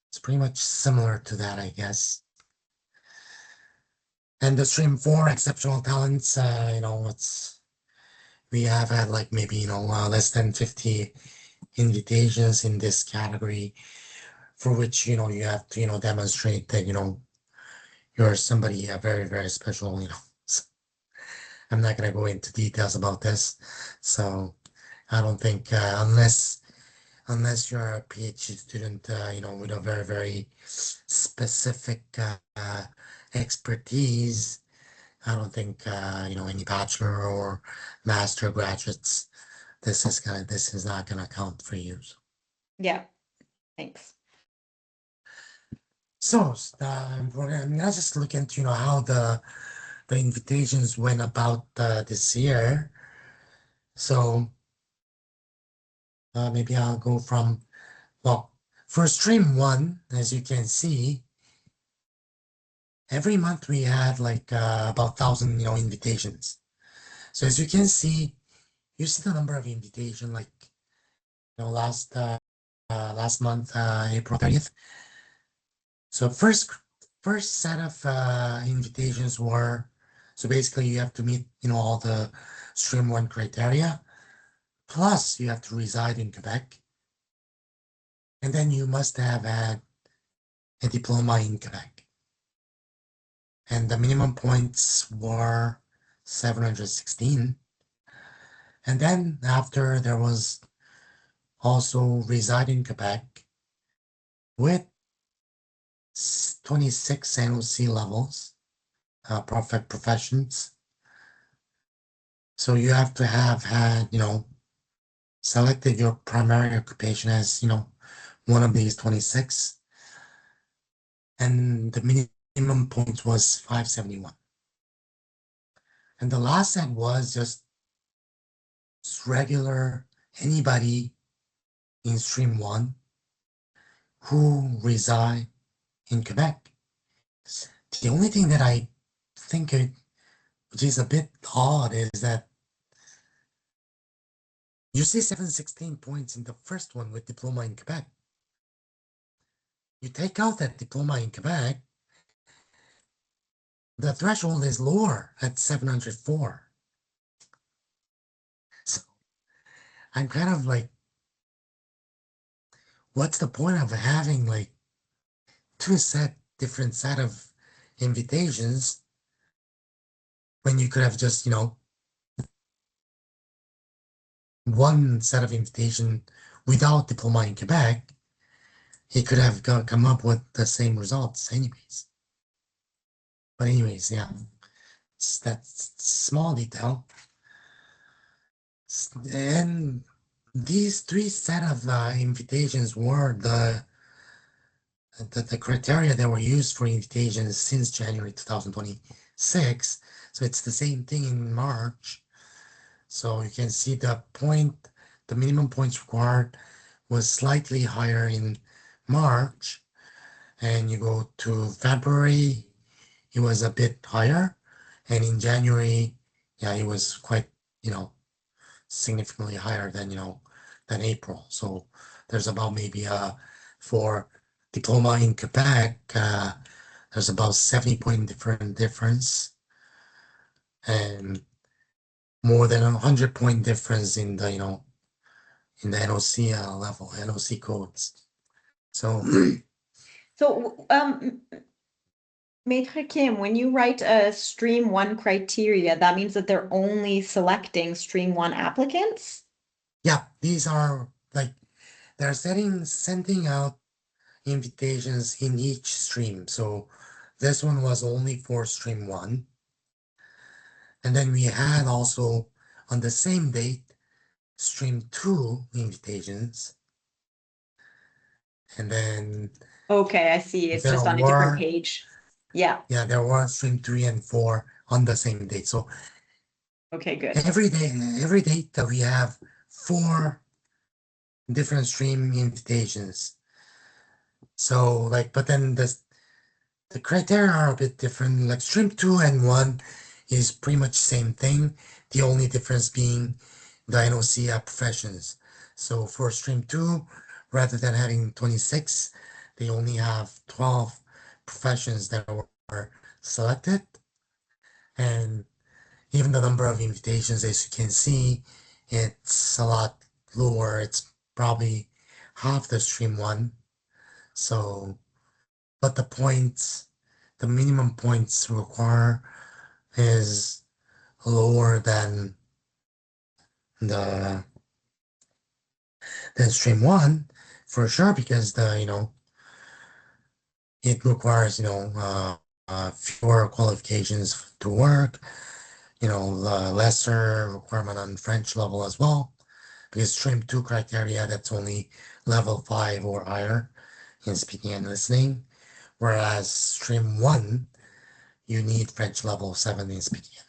Speaker 3: it's pretty much similar to that, I guess. And the stream four exceptional talents, it's we have had like maybe less than 50 invitations in this category for which you have to demonstrate that you're somebody very very special. So I'm not gonna go into details about this. So I don't think unless you're a PhD student, with a very very specific expertise, I don't think any bachelor or master graduates, this is not gonna count for you.
Speaker 4: Yeah, thanks.
Speaker 3: So I'm gonna just look into how the invitations went about this year. So maybe I'll go from, well, for stream one, as you can see, every month we had like about 1,000 invitations. So as you can see, you see the number of invitation like last month, April 30th. So first set of invitations were, so basically you have to meet all the stream one criteria, plus you have to reside in Quebec, and then you must have had a diploma in Quebec. And the minimum points were 716. And then after there was also reside in Quebec with 26 NOC levels, professions. So you have to have had, selected your primary occupation as, one of these 26. And the minimum points was 571. And the last set was just regular anybody in stream one who reside in Quebec. The only thing that I think which is a bit odd, is that you see 716 points in the first one with diploma in Quebec. You take out that diploma in Quebec, the threshold is lower at 704. So I'm kind of like, what's the point of having like different set of invitations when you could have just, one set of invitation without diploma in Quebec? He could have come up with the same results anyways. But anyways, yeah, that's small detail. And these three set of invitations were the criteria that were used for invitations since January 2026. So it's the same thing in March. So you can see the minimum points required was slightly higher in March. And you go to February, it was a bit higher. And in January, yeah, it was quite, significantly higher than April. So there's about maybe for diploma in Quebec, there's about 70 point difference, and more than 100 point difference in the in the NOC level, NOC codes. So
Speaker 4: So, Maître Kim, when you write a stream one criteria, that means that they're only selecting stream one applicants?
Speaker 3: yeah, these are like they're sending out invitations in each stream. So this one was only for stream one. And then we had also on the same date stream two invitations. And then
Speaker 4: Okay, I see. It's
Speaker 3: there
Speaker 4: just on a different
Speaker 3: were,
Speaker 4: page. Yeah,
Speaker 3: there were stream three and four on the same date. So
Speaker 4: okay, good.
Speaker 3: every date that we have four different stream invitations. So like, but then the criteria are a bit different. Like stream two and one is pretty much same thing. The only difference being the NOC professions. So for stream two, rather than having 26, they only have 12 professions that were selected. And even the number of invitations, as you can see, it's a lot lower. It's probably half the stream one. So, but the minimum points require is lower the than stream one for sure, because it requires fewer qualifications to work, lesser requirement on French level as well. Because stream 2 criteria, that's only level 5 or higher in speaking and listening. Whereas stream 1, you need French level 7 in speaking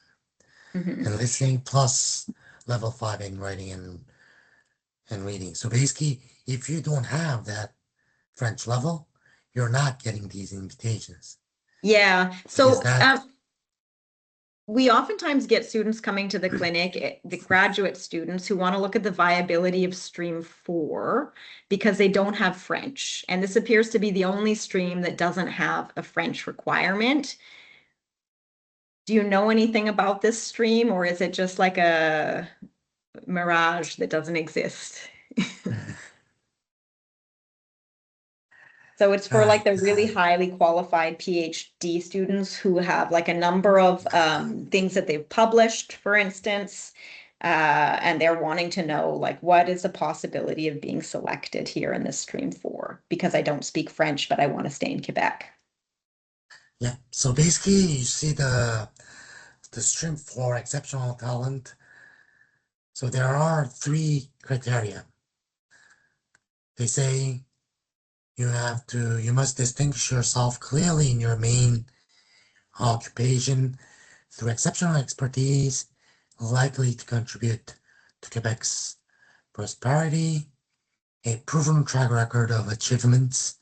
Speaker 4: Mhm.
Speaker 3: and listening, plus level 5 in writing and reading. So basically, if you don't have that French level, you're not getting these invitations.
Speaker 4: Yeah.
Speaker 3: Because
Speaker 4: So
Speaker 3: that,
Speaker 4: we oftentimes get students coming to the clinic, the graduate students who want to look at the viability of stream 4 because they don't have French. And this appears to be the only stream that doesn't have a French requirement. Do you know anything about this stream, or is it just like a mirage that doesn't exist? So it's for like
Speaker 3: right,
Speaker 4: the really highly qualified PhD students who have like a number of things that they've published, for instance, and they're wanting to know like what is the possibility of being selected here in this stream 4 because I don't speak French, but I want to stay in Quebec.
Speaker 3: yeah. So basically, you see the stream 4 exceptional talent. So there are 3 criteria. They say you must distinguish yourself clearly in your main occupation through exceptional expertise likely to contribute to Quebec's prosperity, a proven track record of achievements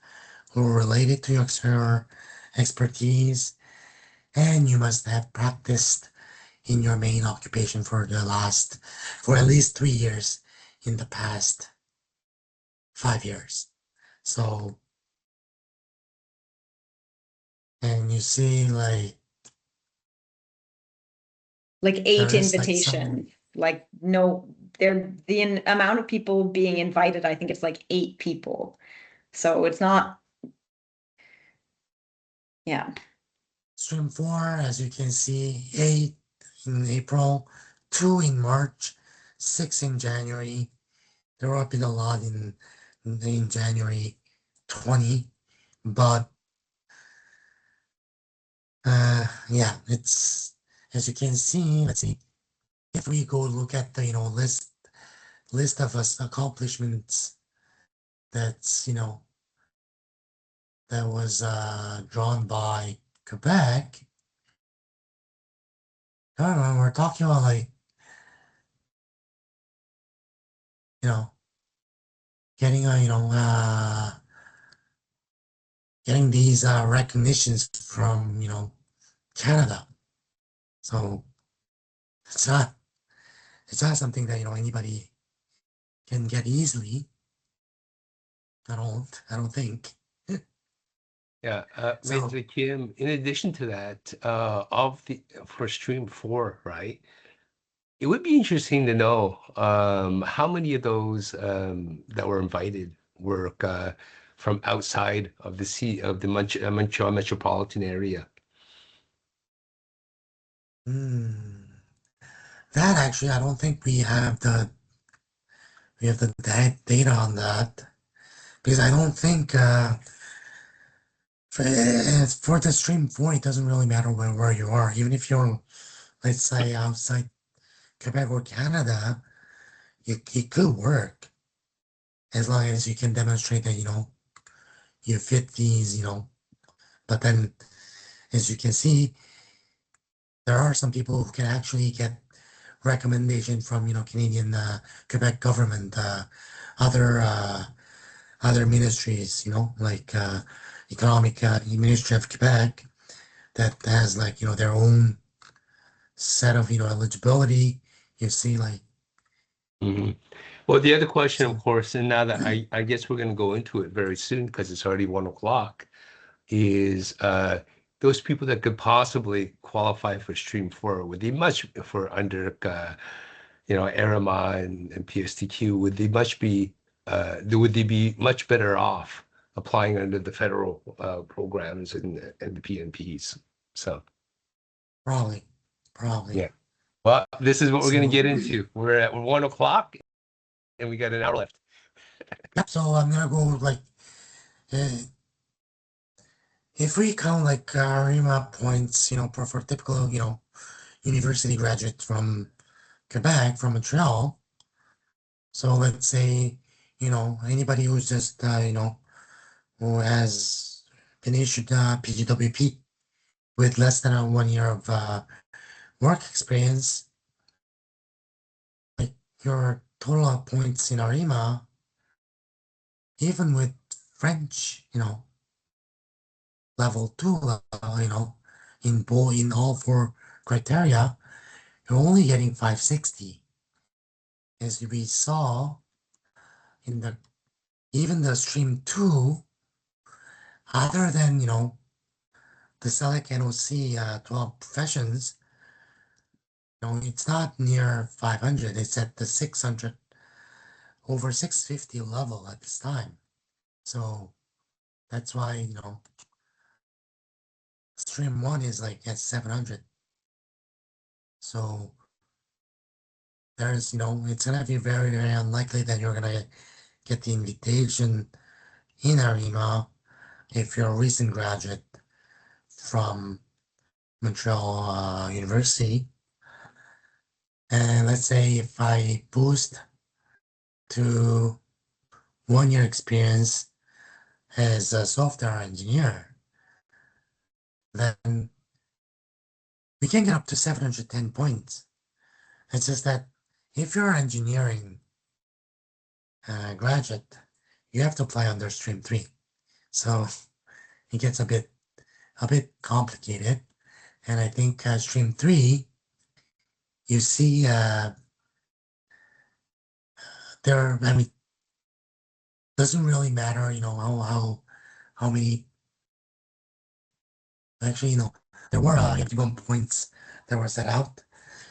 Speaker 3: related to your expertise, and you must have practiced in your main occupation for at least 3 years in the past 5 years. So, and you see,
Speaker 4: Like
Speaker 3: there
Speaker 4: 8
Speaker 3: is like some,
Speaker 4: invitations. Like no, the amount of people being invited, I think it's like 8 people. So it's not, yeah.
Speaker 3: stream 4, as you can see, 8 in April, 2 in March, 6 in January. There will be a lot in January 20, but yeah, it's as you can see. Let's see if we go look at the list of us accomplishments that's that was drawn by Quebec. I don't know, we're talking about like you know getting getting these recognitions from Canada. So it's not something that anybody can get easily. I don't think.
Speaker 1: Yeah,
Speaker 3: So,
Speaker 1: Mr. Kim, in addition to that, for stream 4, right? It would be interesting to know how many of those that were invited were from outside of the Montreal metropolitan area.
Speaker 3: hmm, that actually, I don't think we have the data on that because I don't think for the stream 4 it doesn't really matter where you are, even if you're, let's say, outside Quebec or Canada, it could work as long as you can demonstrate that you fit these. But then, as you can see, there are some people who can actually get recommendation from Canadian Quebec government, other other ministries, like economic ministry of Quebec that has like their own set of eligibility. You see, like
Speaker 1: Hmm. Well, the other question, of
Speaker 3: so.
Speaker 1: course, and now that I guess we're going to go into it very soon because it's already 1 o'clock, is those people that could possibly qualify for stream 4, would they much for under Arima and PSTQ, would they be much better off applying under the federal programs and the PNPs? So,
Speaker 3: Probably, probably.
Speaker 1: yeah. Well, this is what we're going to
Speaker 3: So,
Speaker 1: get into. We're 1 o'clock and we got an hour left.
Speaker 3: yep. So I'm gonna go like, uh, if we count like RIMA points, for typical, university graduate from Quebec, from Montreal. So let's say, anybody who's just, who has been issued PGWP with less than 1 year of work experience, like your total points in ARIMA, even with French, level 2, in all four criteria, you're only getting 560. As we saw in the even the stream 2, other than the select NOC 12 professions, it's not near 500. It's at the 600, over 650 level at this time. So that's why stream 1 is like at 700. So there's it's gonna be very, very unlikely that you're gonna get the invitation in ARIMA if you're a recent graduate from Montreal University. And let's say if I boost to 1 year experience as a software engineer, then we can get up to 710 points. It's just that if you're an engineering graduate, you have to apply under stream 3. So it gets a bit complicated. And I think stream 3, you see there, I mean, doesn't really matter, how many, actually, there were 51 points that were set out.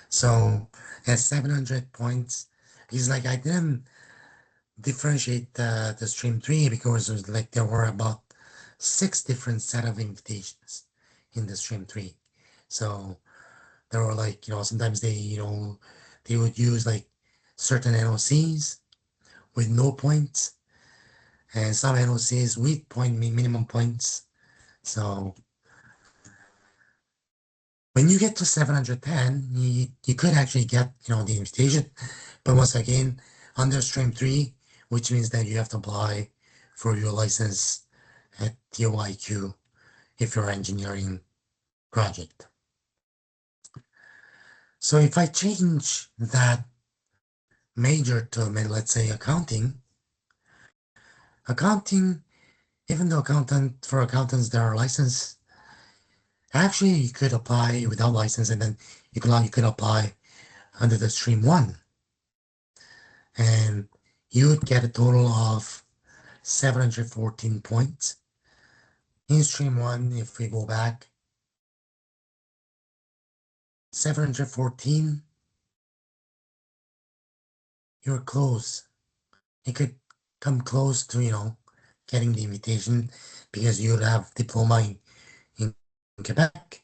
Speaker 3: So at 700 points, he's like, I didn't differentiate the stream 3 because it was like there were about 6 different set of invitations in the stream 3. So there were like, sometimes they would use like certain NOCs with no points and some NOCs with minimum points. So when you get to 710, you could actually get, the invitation. But once again, under stream 3, which means that you have to apply for your license at TOIQ if you're engineering project. So if I change that major to, let's say, accounting, even though for accountants, there are license, actually you could apply without license and then you could apply under the stream 1. And you would get a total of 714 points. In stream 1, if we go back, 714, you're close. You could come close to, getting the invitation because you would have diploma in Quebec.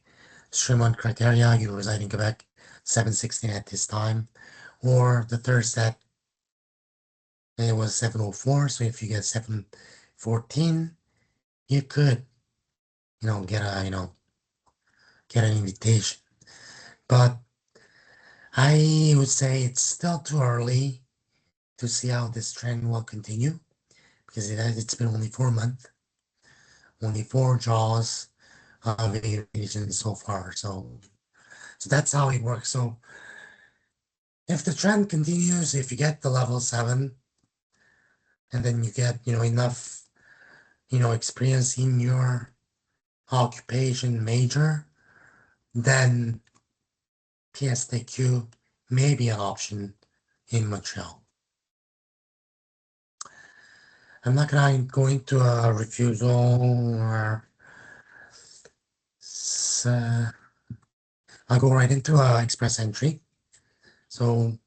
Speaker 3: Stream 1 criteria, you reside in Quebec, 716 at this time. Or the third set, it was 704. So if you get 714, you could, get an invitation. But I would say it's still too early to see how this trend will continue because it's been only 4 months, only 4 draws of invitations so far. So that's how it works. So if the trend continues, if you get the level 7 and then you get, enough, experience in your occupation major, then PSTQ may be an option in Montreal. I'm not gonna go into a refusal or I'll go right into express entry. So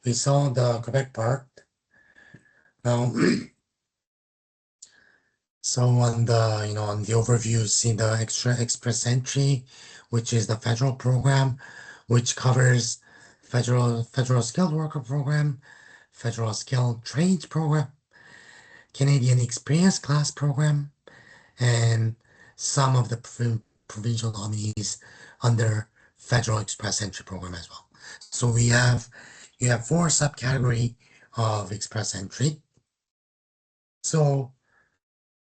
Speaker 3: we saw the Quebec part. Now, so on the overview, see the express entry, which is the federal program, which covers federal skilled worker program, federal skilled trades program, Canadian experience class program, and some of the provincial nominees under Federal Express Entry program as well. So you have four subcategory of Express Entry. So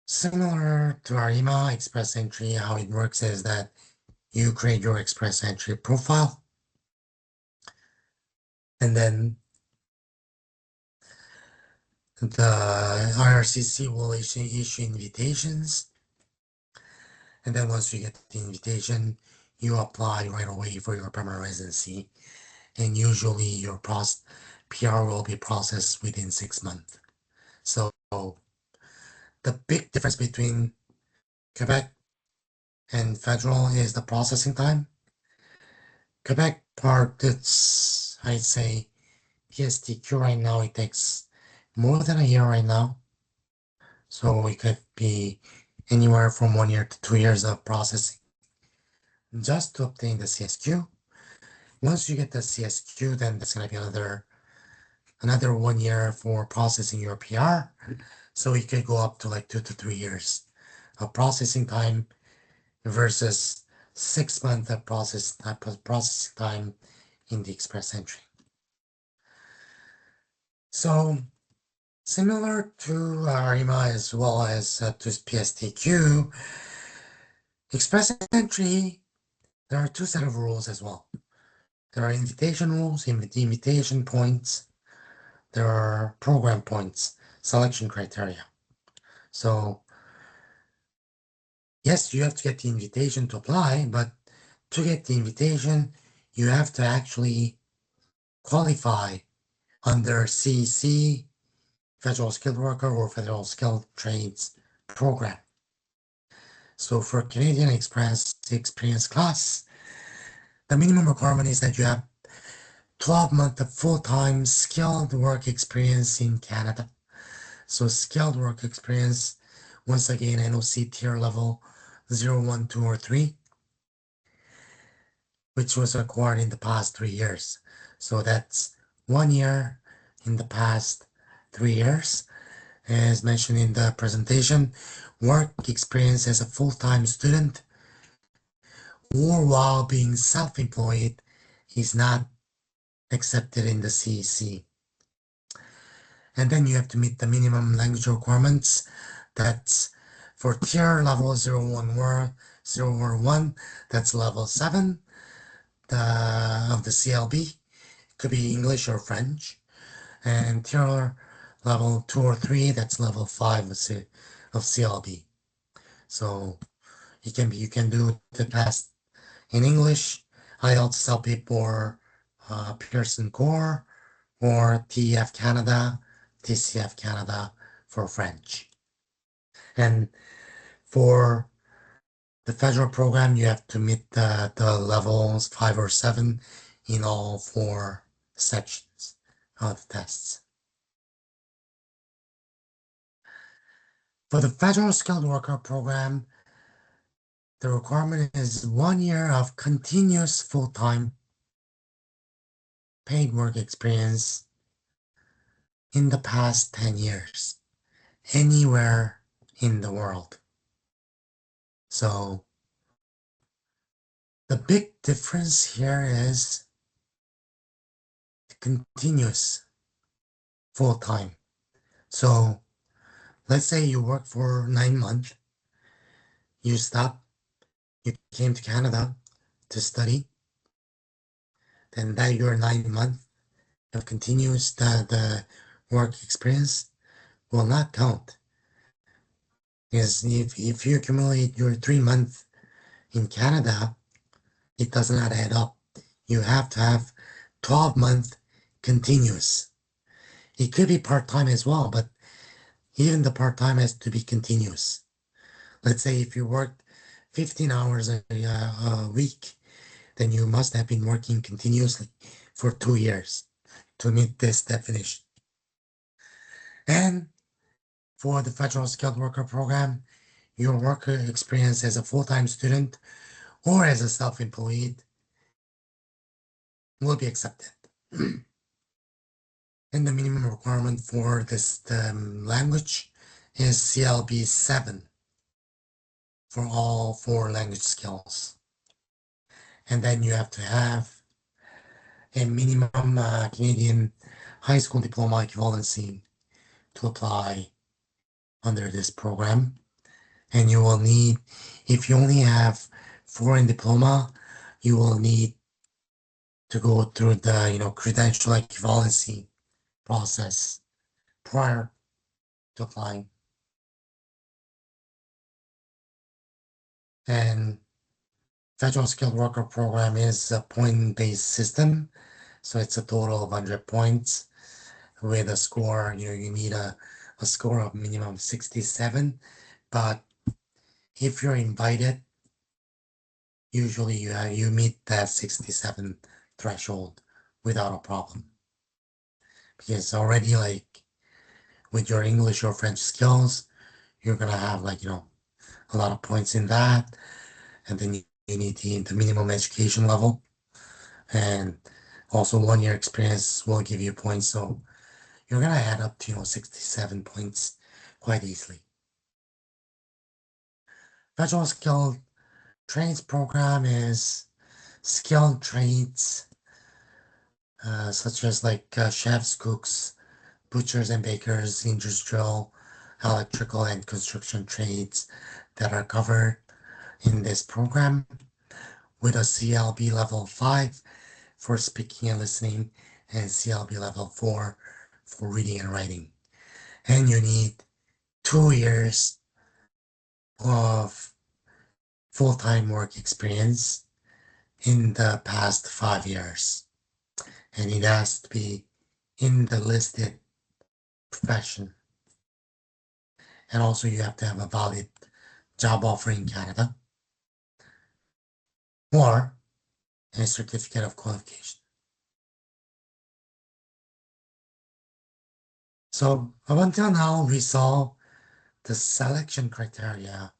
Speaker 3: similar to ARIMA Express Entry, how it works is that you create your Express Entry profile, and then the IRCC will issue invitations. And then once you get the invitation, you apply right away for your permanent residency. And usually your PR will be processed within 6 months. So the big difference between Quebec and federal is the processing time. Quebec part, it's, I'd say, PSTQ right now, it takes more than a year right now. So it could be anywhere from 1 year to 2 years of processing just to obtain the CSQ. Once you get the CSQ, then that's going to be another 1 year for processing your PR. So it could go up to like 2 to 3 years of processing time versus 6 months of processing time in the Express Entry. So similar to ARIMA as well as to PSTQ, Express Entry, there are two set of rules as well. There are invitation rules, invitation points. There are program points, selection criteria. So yes, you have to get the invitation to apply, but to get the invitation, you have to actually qualify under CEC, Federal Skilled Worker or Federal Skilled Trades program. So for Canadian Express Experience class, the minimum requirement is that you have 12 months of full-time skilled work experience in Canada. So skilled work experience, once again, NOC tier level 0, 1, 2, or 3, which was acquired in the past 3 years. So that's 1 year in the past 3 years. As mentioned in the presentation, work experience as a full-time student or while being self-employed is not accepted in the CEC. And then you have to meet the minimum language requirements. That's for tier level 0, 1, that's level 7 of the CLB. It could be English or French. And tier level 2 or 3, that's level 5 of CLB. So you can do the test in English, IELTS, LPIP, or Pearson Core, or TEF Canada, TCF Canada for French. And for the federal program, you have to meet the levels 5 or 7 in all 4 sections of tests. For the federal skilled worker program, the requirement is 1 year of continuous full-time paid work experience in the past 10 years, anywhere in the world. So the big difference here is continuous full-time. So let's say you work for 9 months, you stop, you came to Canada to study, then that your 9 months of continuous the work experience will not count. Because if you accumulate your 3 months in Canada, it does not add up. You have to have 12 months continuous. It could be part-time as well, but even the part-time has to be continuous. Let's say if you worked 15 hours a week, then you must have been working continuously for 2 years to meet this definition. And for the Federal Skilled Worker Program, your worker experience as a full-time student or as a self-employed will be accepted. And the minimum requirement for this language is CLB 7. for all 4 language skills. And then you have to have a minimum Canadian high school diploma equivalency to apply under this program. And you will need, if you only have foreign diploma, you will need to go through the credential equivalency process prior to applying. And Federal Skilled Worker Program is a point-based system, so it's a total of 100 points with a score. You need a score of minimum 67, but if you're invited, usually you meet that 67 threshold without a problem, because already like with your English or French skills, you're gonna have a lot of points in that, and then you need the minimum education level, and also 1 year experience will give you points, so you're gonna add up to 67 points quite easily. Federal Skilled Trades Program is skilled trades such as chefs, cooks, butchers and bakers, industrial, electrical, and construction trades that are covered in this program, with a CLB level 5 for speaking and listening, and CLB level 4 for reading and writing. And you need 2 years of full-time work experience in the past 5 years. And it has to be in the listed profession. And also you have to have a valid job offer in Canada or a certificate of qualification. So up until now, we saw the selection criteria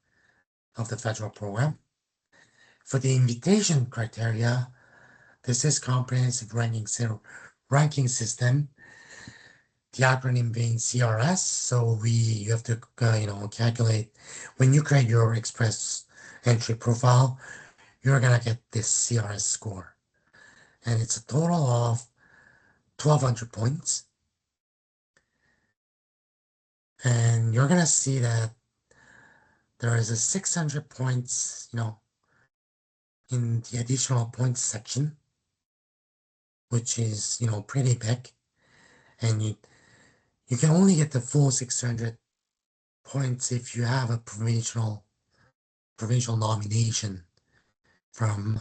Speaker 3: of the federal program. For the invitation criteria, this is comprehensive ranking system, the acronym being CRS. So you have to calculate when you create your express entry profile, you're gonna get this CRS score, and it's a total of 1,200 points. And you're gonna see that there is a 600 points, in the additional points section, which is pretty big, and you can only get the full 600 points if you have a provincial nomination from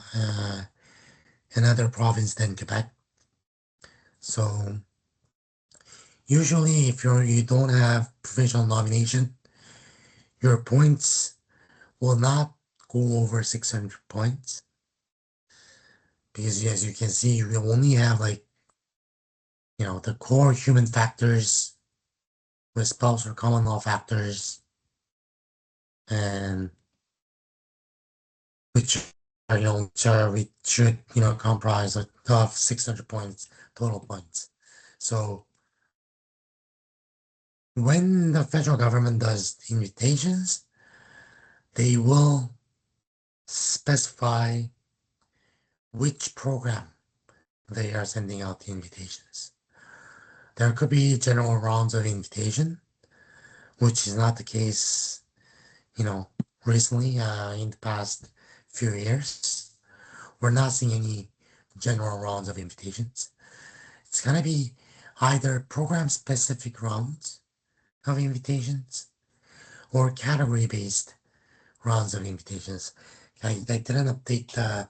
Speaker 3: another province than Quebec. So usually if you don't have provincial nomination, your points will not go over 600 points, because as you can see, you only have the core human factors with spouse or common law factors, and which should comprise of 600 points, total points. So when the federal government does invitations, they will specify which program they are sending out the invitations. There could be general rounds of invitation, which is not the case, recently, in the past few years. We're not seeing any general rounds of invitations. It's gonna be either program-specific rounds of invitations or category-based rounds of invitations. I didn't update the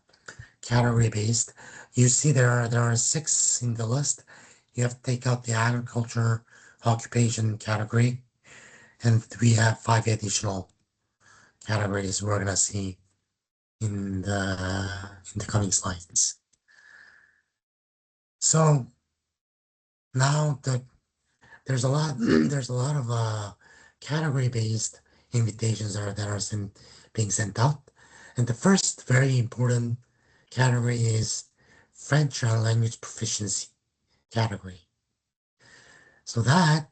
Speaker 3: category-based. You see there are 6 in the list. You have to take out the agriculture occupation category, and we have 5 additional categories we're gonna see in the coming slides. So now there's a lot of category-based invitations that are being sent out, and the first very important category is French language proficiency category. So that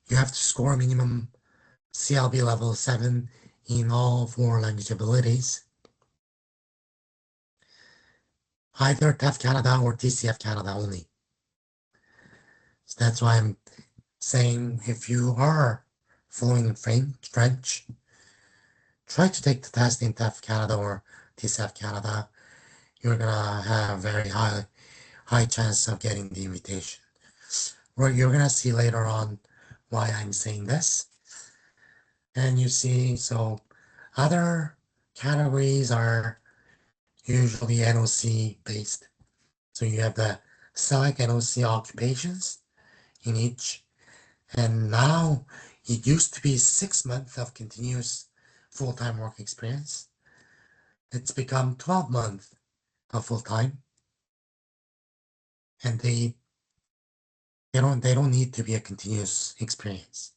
Speaker 3: you have to score a minimum CLB level 7 in all 4 language abilities, either TEF Canada or TCF Canada only. So that's why I'm saying if you are fluent in French, try to take the test in TEF Canada or TCF Canada. You're gonna have very high chance of getting the invitation. Well, you're gonna see later on why I'm saying this. And you see, so other categories are usually NOC based. So you have the select NOC occupations in each. And now it used to be 6 months of continuous full-time work experience. It's become 12 months of full-time. And they don't need to be a continuous experience.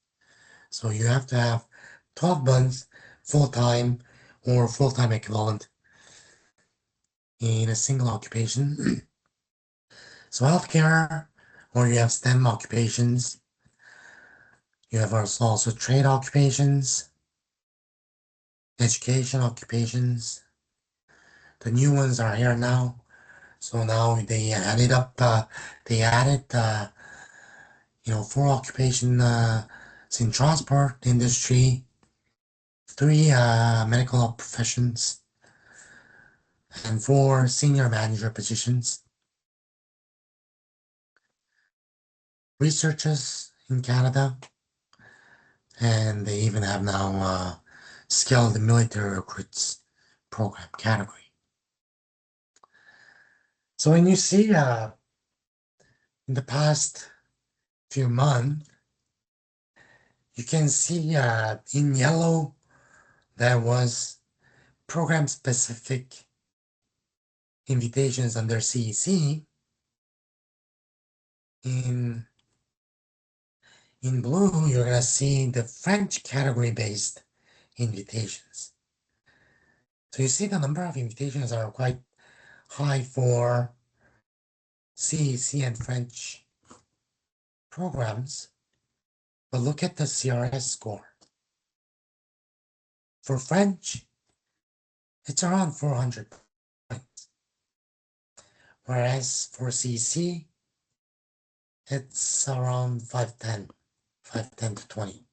Speaker 3: So you have to have 12 months full-time or full-time equivalent in a single occupation. So healthcare, or you have STEM occupations. You have also trade occupations, education occupations. The new ones are here now. So now they added up, they added, 4 occupation in transport industry, 3 medical professions, and 4 senior manager positions. Researchers in Canada, and they even have now skilled military recruits program category. So when you see in the past few months, you can see in yellow there was program specific invitations under CEC. In blue, you're gonna see the French category based invitations. So you see the number of invitations are quite high for CEC and French programs, but look at the CRS score. For French, it's around 400 points, whereas for CEC, it's around 510 to 20.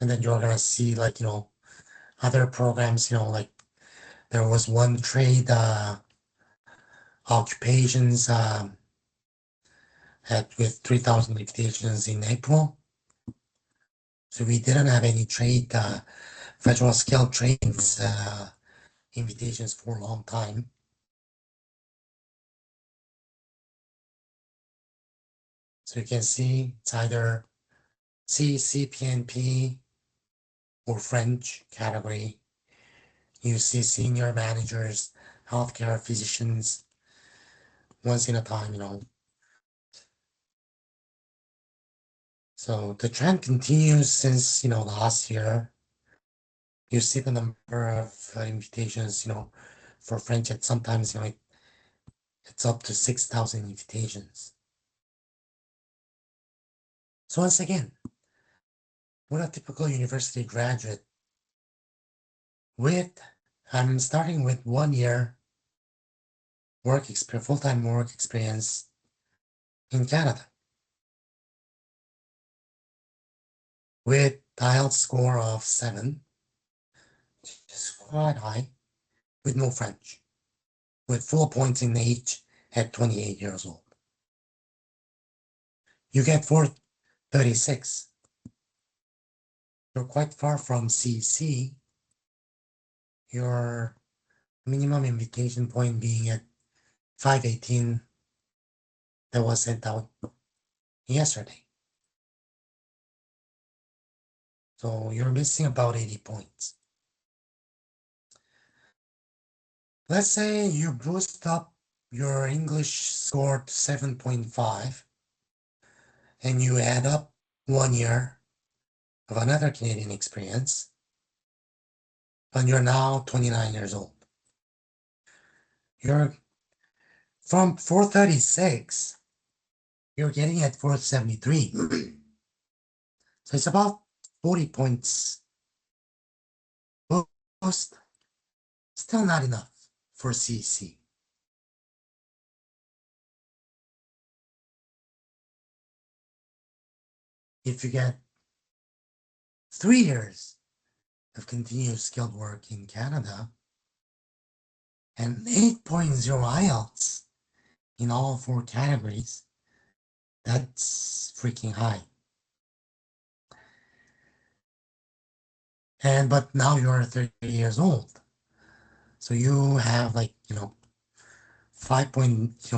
Speaker 3: And then you're gonna see other programs, like there was one trade occupations with 3,000 invitations in April. So we didn't have any trade federal scale trades invitations for a long time. So you can see it's either CPNP or French category. You see senior managers, healthcare physicians, once in a time, So the trend continues since, last year. You see the number of invitations, for French, at sometimes, it's up to 6,000 invitations. So once again, what a typical university graduate I'm starting with 1 year work experience, full-time work experience in Canada, with IELTS score of 7, which is quite high, with no French, with full points in age at 28 years old. You get 436. You're quite far from CC. Your minimum invitation point being at 518 that was sent out yesterday. So you're missing about 80 points. Let's say you boost up your English score to 7.5 and you add up 1 year of another Canadian experience, and you're now 29 years old. You're from 436, you're getting at 473. So it's about 40 points boost, still not enough for CC. If you get 3 years of continuous skilled work in Canada and 8.0 IELTS in all 4 categories, that's freaking high. But now you're 30 years old. So you have 5 point,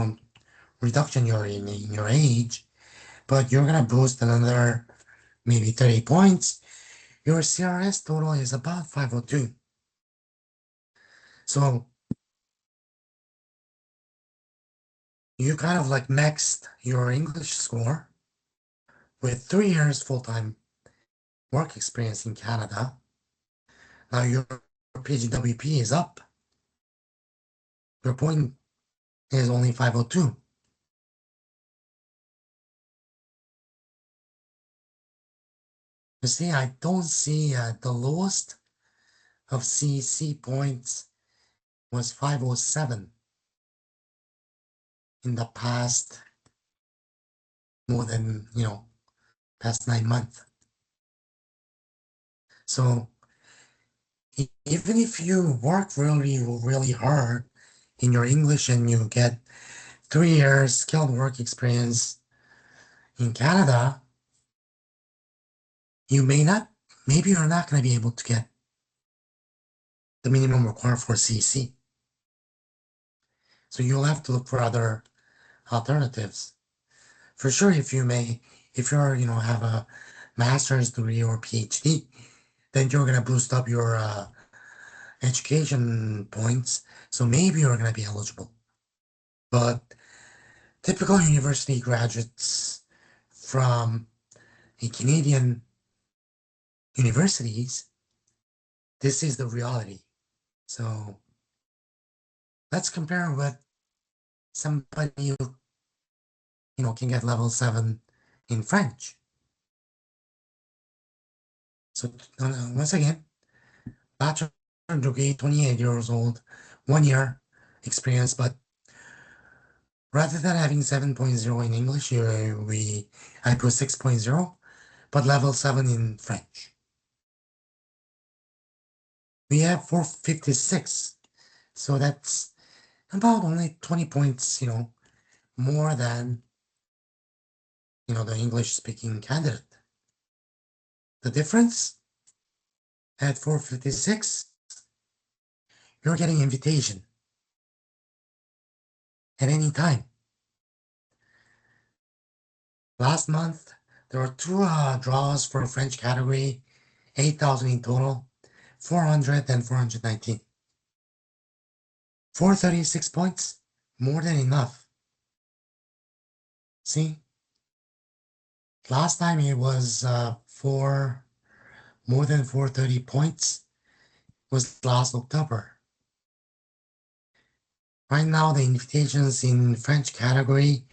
Speaker 3: reduction in your age, but you're gonna boost another maybe 30 points. Your CRS total is about 502. So you kind of maxed your English score with 3 years full-time work experience in Canada. Now your PGWP is up. Your point is only 502. You see, I don't see the lowest of CC points was 507 in the past more than, past 9 months. So even if you work really, really hard in your English and you get 3 years skilled work experience in Canada, maybe you're not going to be able to get the minimum required for CC. So you'll have to look for other alternatives. For sure, if you're, have a master's degree or PhD, then you're going to boost up your education points. So maybe you're going to be eligible. But typical university graduates from Canadian universities, this is the reality. So let's compare with somebody who, can get level 7 in French. So once again, bachelor degree, 28 years old, 1 year experience, but rather than having 7.0 in English, I put 6.0, but level 7 in French. We have 456, so that's about only 20 points, more than, the English-speaking candidate. The difference, at 456, you're getting invitation at any time. Last month, there were 2 draws for French category, 8,000 in total, 400 and 419. 436 points, more than enough. See? Last time it was more than 430 points, was last October. Right now, the invitations in French category,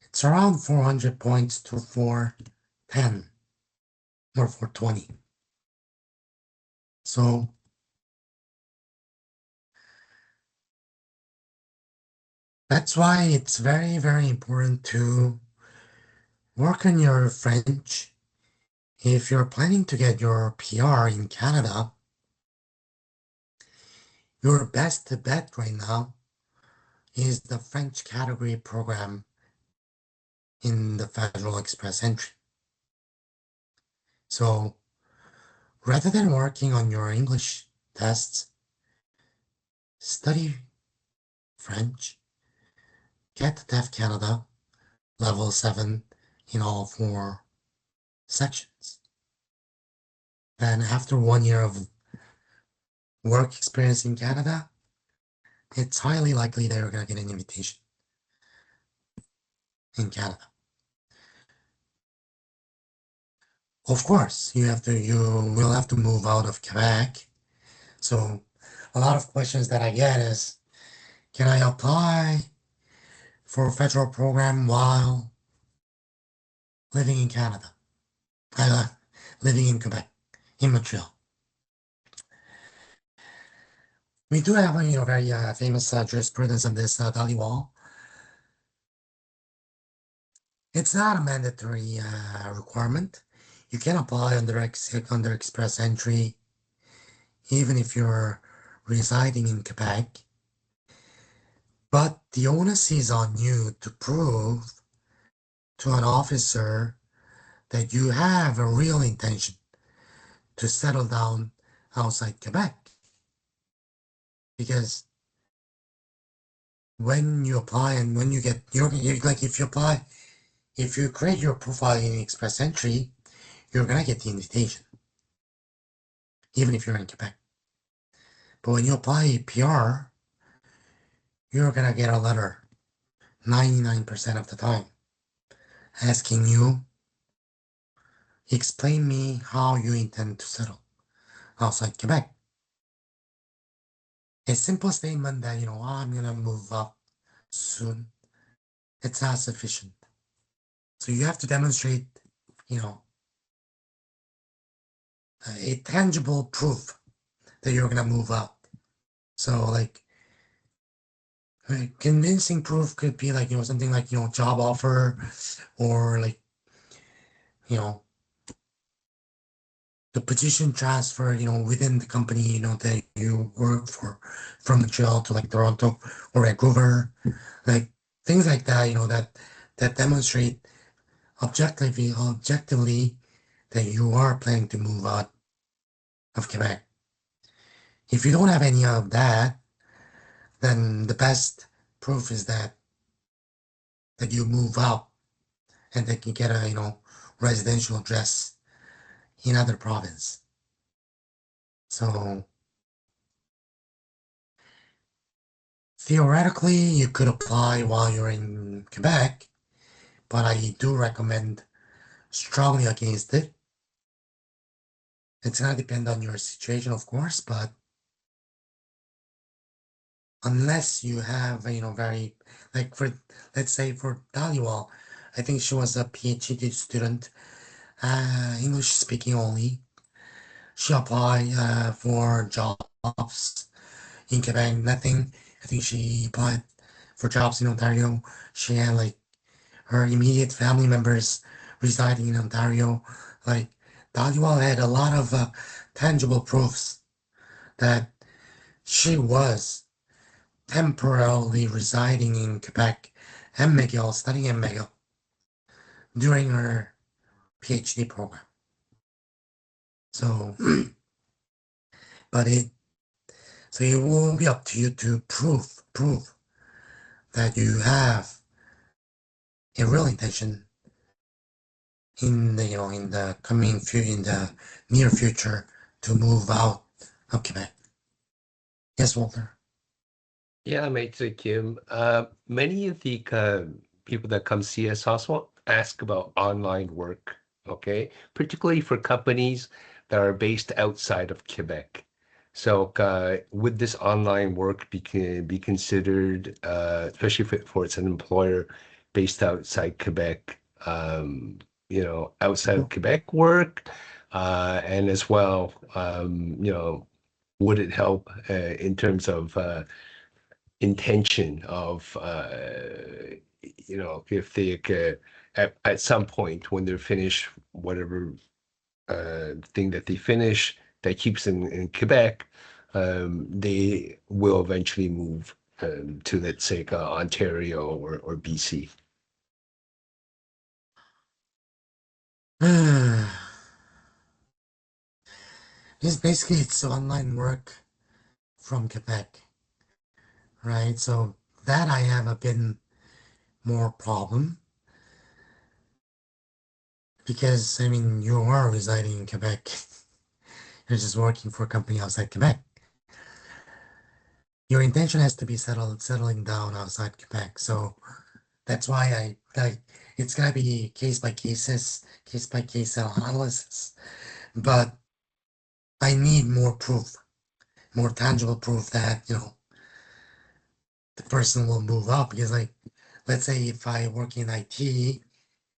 Speaker 3: it's around 400 points to 410 or 420. So that's why it's very, very important to work on your French. If you're planning to get your PR in Canada, your best bet right now is the French category program in the Federal Express entry. So rather than working on your English tests, study French, get the TEF Canada level 7 in all 4 sections. Then after 1 year of work experience in Canada, it's highly likely that you're going to get an invitation in Canada. Of course, you will have to move out of Quebec. So a lot of questions that I get is, can I apply for a federal program while living in Canada? living in Quebec, in Montreal. We do have a very famous jurisprudence on this Dali wall. It's not a mandatory requirement. You can apply under express entry, even if you're residing in Quebec. But the onus is on you to prove to an officer that you have a real intention to settle down outside Quebec. Because when you apply and when you get like if you apply, if you create your profile in express entry, you're gonna get the invitation, even if you're in Quebec. But when you apply PR, you're gonna get a letter 99% of the time asking you, explain me how you intend to settle outside Quebec. A simple statement that, oh, I'm gonna move up soon, it's not sufficient. So you have to demonstrate, a tangible proof that you're gonna move up. So like convincing proof could be like, something like, job offer or like, the position transfer, within the company, that you work for from Montreal to like Toronto or Vancouver, like things like that, that demonstrate objectively that you are planning to move out of Quebec. If you don't have any of that, then the best proof is that you move out and they can get a residential address in other province. So theoretically, you could apply while you're in Quebec, but I do recommend strongly against it. It's gonna depend on your situation, of course, but unless you have, very like for let's say for Daliwal, I think she was a PhD student, English speaking only. She applied for jobs in Quebec, nothing. I think she applied for jobs in Ontario. She had like her immediate family members residing in Ontario. Like Daliwal had a lot of tangible proofs that she was temporarily residing in Quebec and McGill, studying at McGill during her PhD program. So, but it will be up to you to prove that you have a real intention in the in the near future to move out of Quebec. Yes, Walter.
Speaker 1: Yeah, Maitre Kim. Many of the people that come see us also ask about online work, okay? Particularly for companies that are based outside of Quebec. So, would this online work be considered, especially for it's an employer based outside Quebec, outside of Quebec work, and as well, would it help in terms of intention of if they at some point when they're finished whatever thing that they finish that keeps them in Quebec, they will eventually move to, let's say, Ontario or BC.
Speaker 3: It's online work from Quebec, right? So that I have a bit more problem because you are residing in Quebec. You're just working for a company outside Quebec. Your intention has to be settling down outside Quebec. So that's why it's gotta be case by case analysis. But I need more proof, more tangible proof that the person will move up. Because let's say if I work in IT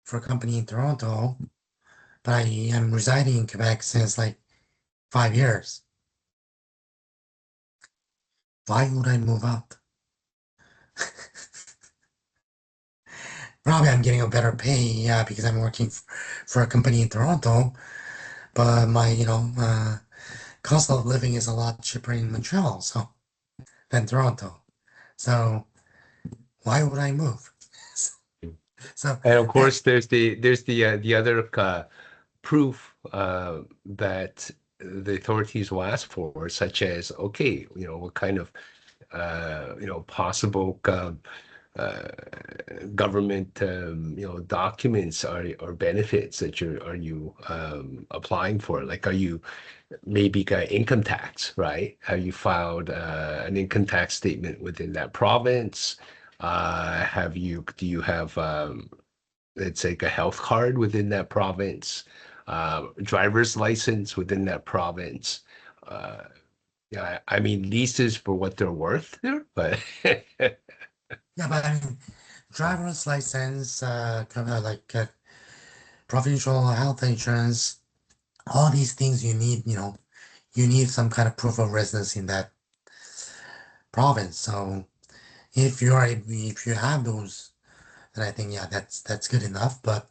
Speaker 3: for a company in Toronto, but I am residing in Quebec since like 5 years. Why would I move out? Probably I'm getting a better pay, yeah, because I'm working for a company in Toronto, but my, cost of living is a lot cheaper in Montreal, so than Toronto. So why would I move? So
Speaker 1: And of
Speaker 3: yeah,
Speaker 1: course, there's the other proof that the authorities will ask for, such as, okay, what kind of possible uh, government documents or benefits that you applying for? Like, are you maybe got income tax, right? Have you filed an income tax statement within that province? Do you have let's say a health card within that province, driver's license within that province? Uh, yeah, I mean leases for what they're worth there, but
Speaker 3: yeah, but I mean, driver's license, kind of like provincial health insurance, all these things you need, you need some kind of proof of residence in that province. So if you have those, then I think yeah, that's good enough. But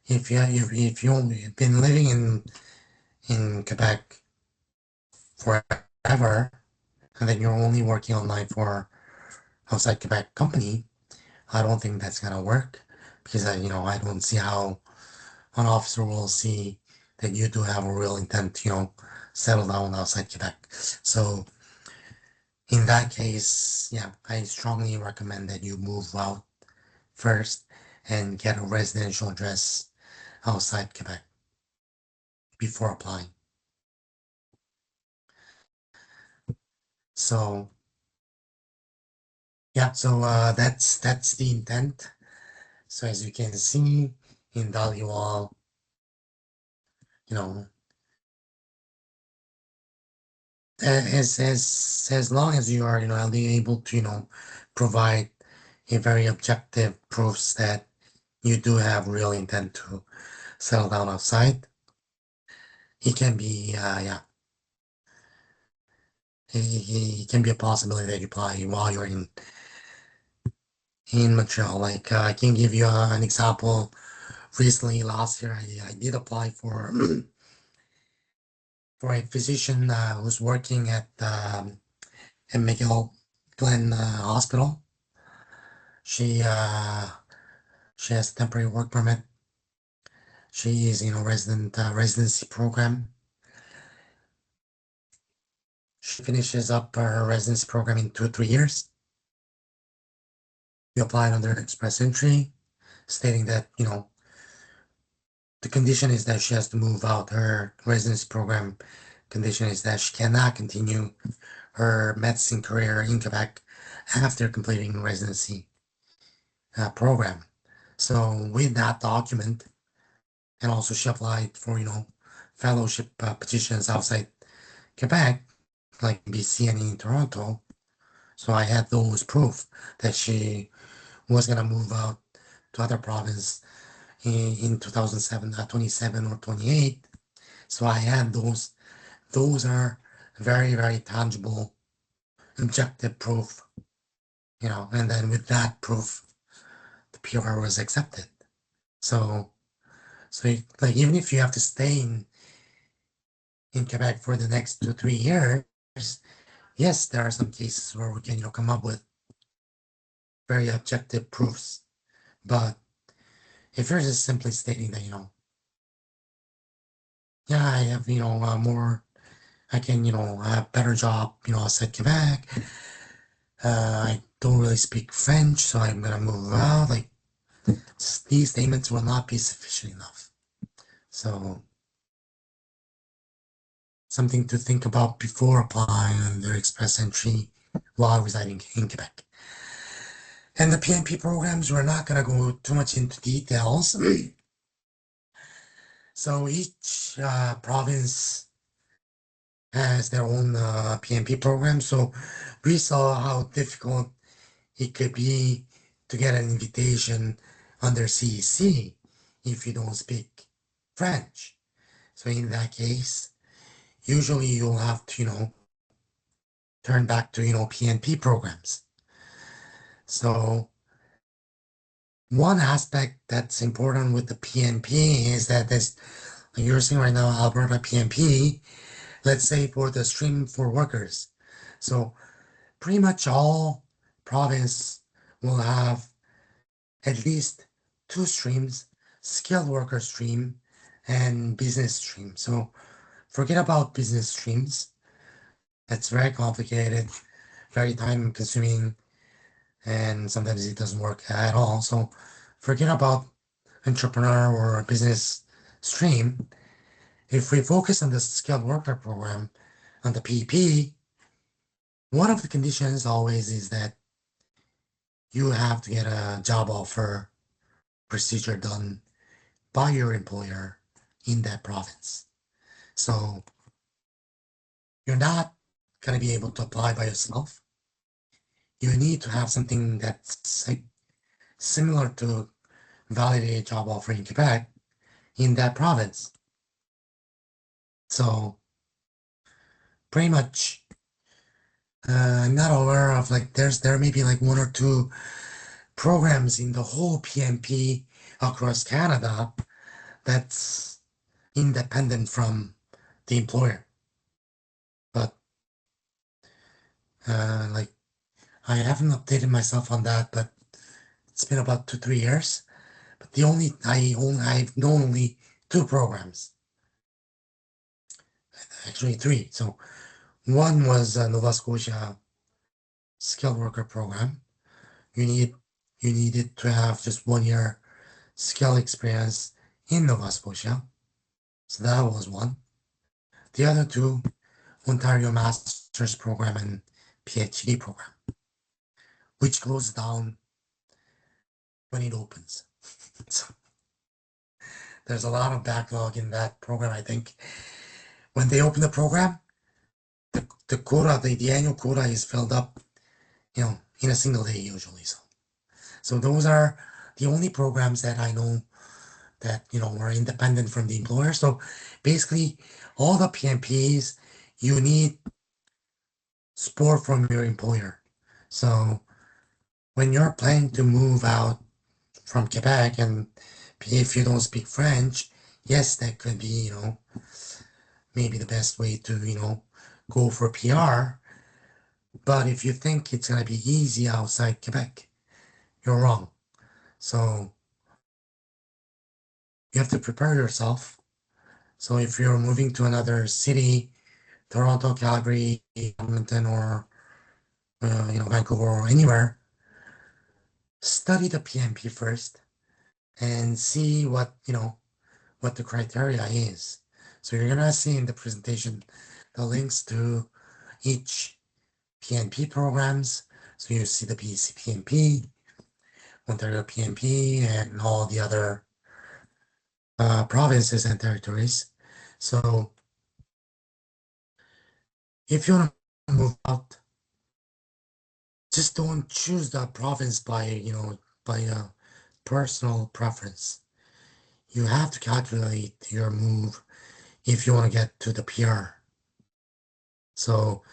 Speaker 3: if you've been living in Quebec forever, and then you're only working online for outside Quebec company, I don't think that's gonna work because I don't see how an officer will see that you do have a real intent to, settle down outside Quebec. So in that case, yeah, I strongly recommend that you move out first and get a residential address outside Quebec before applying. So yeah, so that's the intent. So as you can see in Daliwal, you know, as long as you are, able to, provide a very objective proofs that you do have real intent to settle down outside, it can be, yeah, it can be a possibility that you apply while you're in Montreal. Like I can give you an example. Recently, last year, I did apply for for a physician who's working at McGill Glen Hospital. She uh, she has a temporary work permit. She is in a residency program. She finishes up her residency program in 2 or 3 years. You apply under express entry, stating that the condition is that she has to move out. Her residency program condition is that she cannot continue her medicine career in Quebec after completing residency program. So with that document, and also she applied for fellowship petitions outside Quebec, like BC and in Toronto. So I had those proof that she was gonna move out to other province in 2007, 27 or 28. So I had those. Those are very, very tangible, objective proof, and then with that proof, the PR was accepted. So, like even if you have to stay in Quebec for the next 2 3 years, yes, there are some cases where we can come up with very objective proofs. But if you're just simply stating that yeah, I have more, I can have better job outside Quebec. I don't really speak French, so I'm gonna move out. Like these statements will not be sufficient enough. So something to think about before applying under express entry while residing in Quebec. And the PNP programs, we're not going to go too much into details. So each province has their own PNP program. So we saw how difficult it could be to get an invitation under CEC if you don't speak French. So in that case, usually you'll have to, turn back to, PNP programs. So one aspect that's important with the PNP is that this, like you're seeing right now, Alberta PNP, let's say for the stream for workers. So pretty much all province will have at least two streams, skilled worker stream and business stream. So forget about business streams. That's very complicated, very time consuming, and sometimes it doesn't work at all. So forget about entrepreneur or business stream. If we focus on the skilled worker program, on the PP, one of the conditions always is that you have to get a job offer procedure done by your employer in that province. So you're not going to be able to apply by yourself. You need to have something that's like similar to validated job offer in Quebec in that province. So pretty much, I'm not aware of like there may be like one or two programs in the whole PNP across Canada that's independent from the employer. But like I haven't updated myself on that, but it's been about 2-3 years. But I've known only two programs, actually three. So one was Nova Scotia skilled worker program. You needed to have just 1 year skill experience in Nova Scotia. So that was one. The other two, Ontario Master's Program and PhD program, which closes down when it opens. So there's a lot of backlog in that program. I think when they open the program, the quota, the annual quota is filled up, in a single day usually. So those are the only programs that I know that, were independent from the employer. So basically all the PMPs, you need support from your employer. So when you're planning to move out from Quebec and if you don't speak French, yes, that could be, maybe the best way to, go for PR. But if you think it's going to be easy outside Quebec, you're wrong. So you have to prepare yourself. So if you're moving to another city, Toronto, Calgary, Edmonton, or Vancouver or anywhere, study the PMP first and see what the criteria is. So you're gonna see in the presentation the links to each PNP programs. So you see the BC PNP, Ontario PNP, and all the other provinces and territories. So if you want to move out, just don't choose the province by a personal preference. You have to calculate your move if you want to get to the PR. So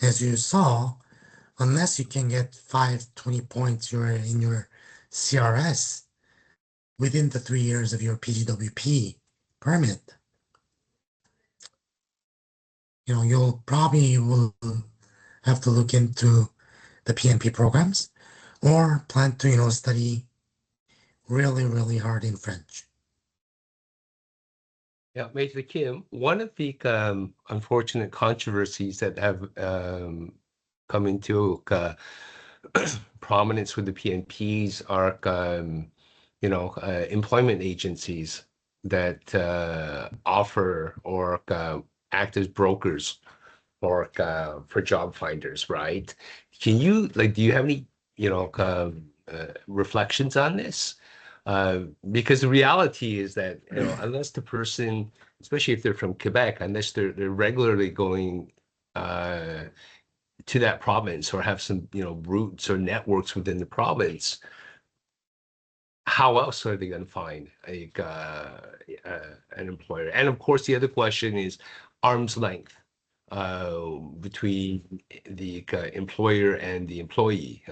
Speaker 3: as you saw, unless you can get 520 points you're in your CRS within the 3 years of your PGWP permit, you'll probably will have to look into the PNP programs or plan to, study really, really hard in French.
Speaker 1: Yeah, Major Kim, one of the unfortunate controversies that have come into prominence with the PNPs are, employment agencies that offer or act as brokers or for job finders, right? Do you have any, reflections on this? Because the reality is that, unless the person, especially if they're from Quebec, unless they're regularly going to that province or have some, roots or networks within the province, how else are they going to find an employer? And of course, the other question is arm's length between the employer and the employee.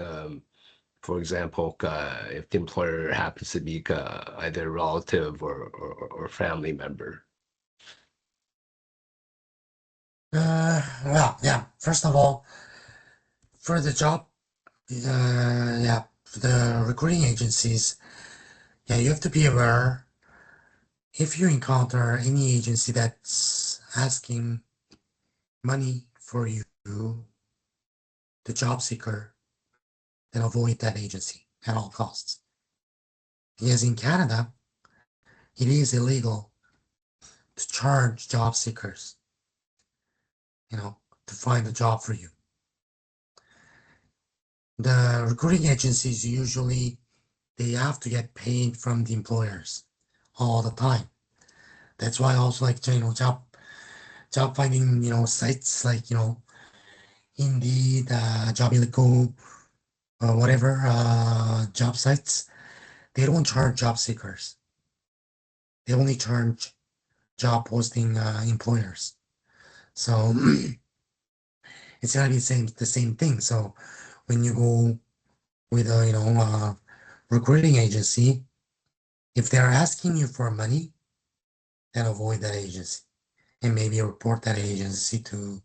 Speaker 1: For example, if the employer happens to be either a relative or family member.
Speaker 3: Well, yeah. First of all, for the job, yeah, for the recruiting agencies, yeah, you have to be aware if you encounter any agency that's asking money for you, the job seeker, then avoid that agency at all costs. Because in Canada, it is illegal to charge job seekers, to find a job for you. The recruiting agencies usually they have to get paid from the employers all the time. That's why also like job finding sites like Indeed, Jobilico, whatever job sites, they don't charge job seekers. They only charge job posting employers. So it's gonna be the same thing. So when you go with a recruiting agency, if they're asking you for money, then avoid that agency and maybe report that agency to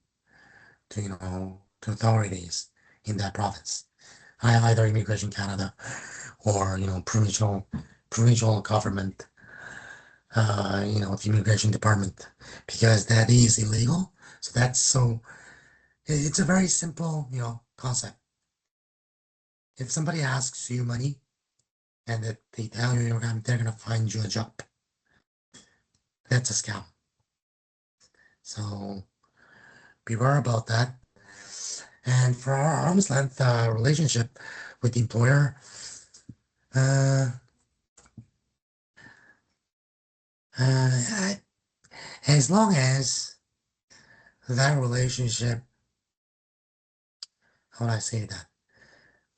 Speaker 3: authorities in that province, either Immigration Canada or provincial government, the immigration department, because that is illegal. So it's a very simple concept. If somebody asks you money and that they tell you they're gonna find you a job, that's a scam. So beware about that. And for our arm's length relationship with the employer, uh, uh, as long as that relationship, how would I say that?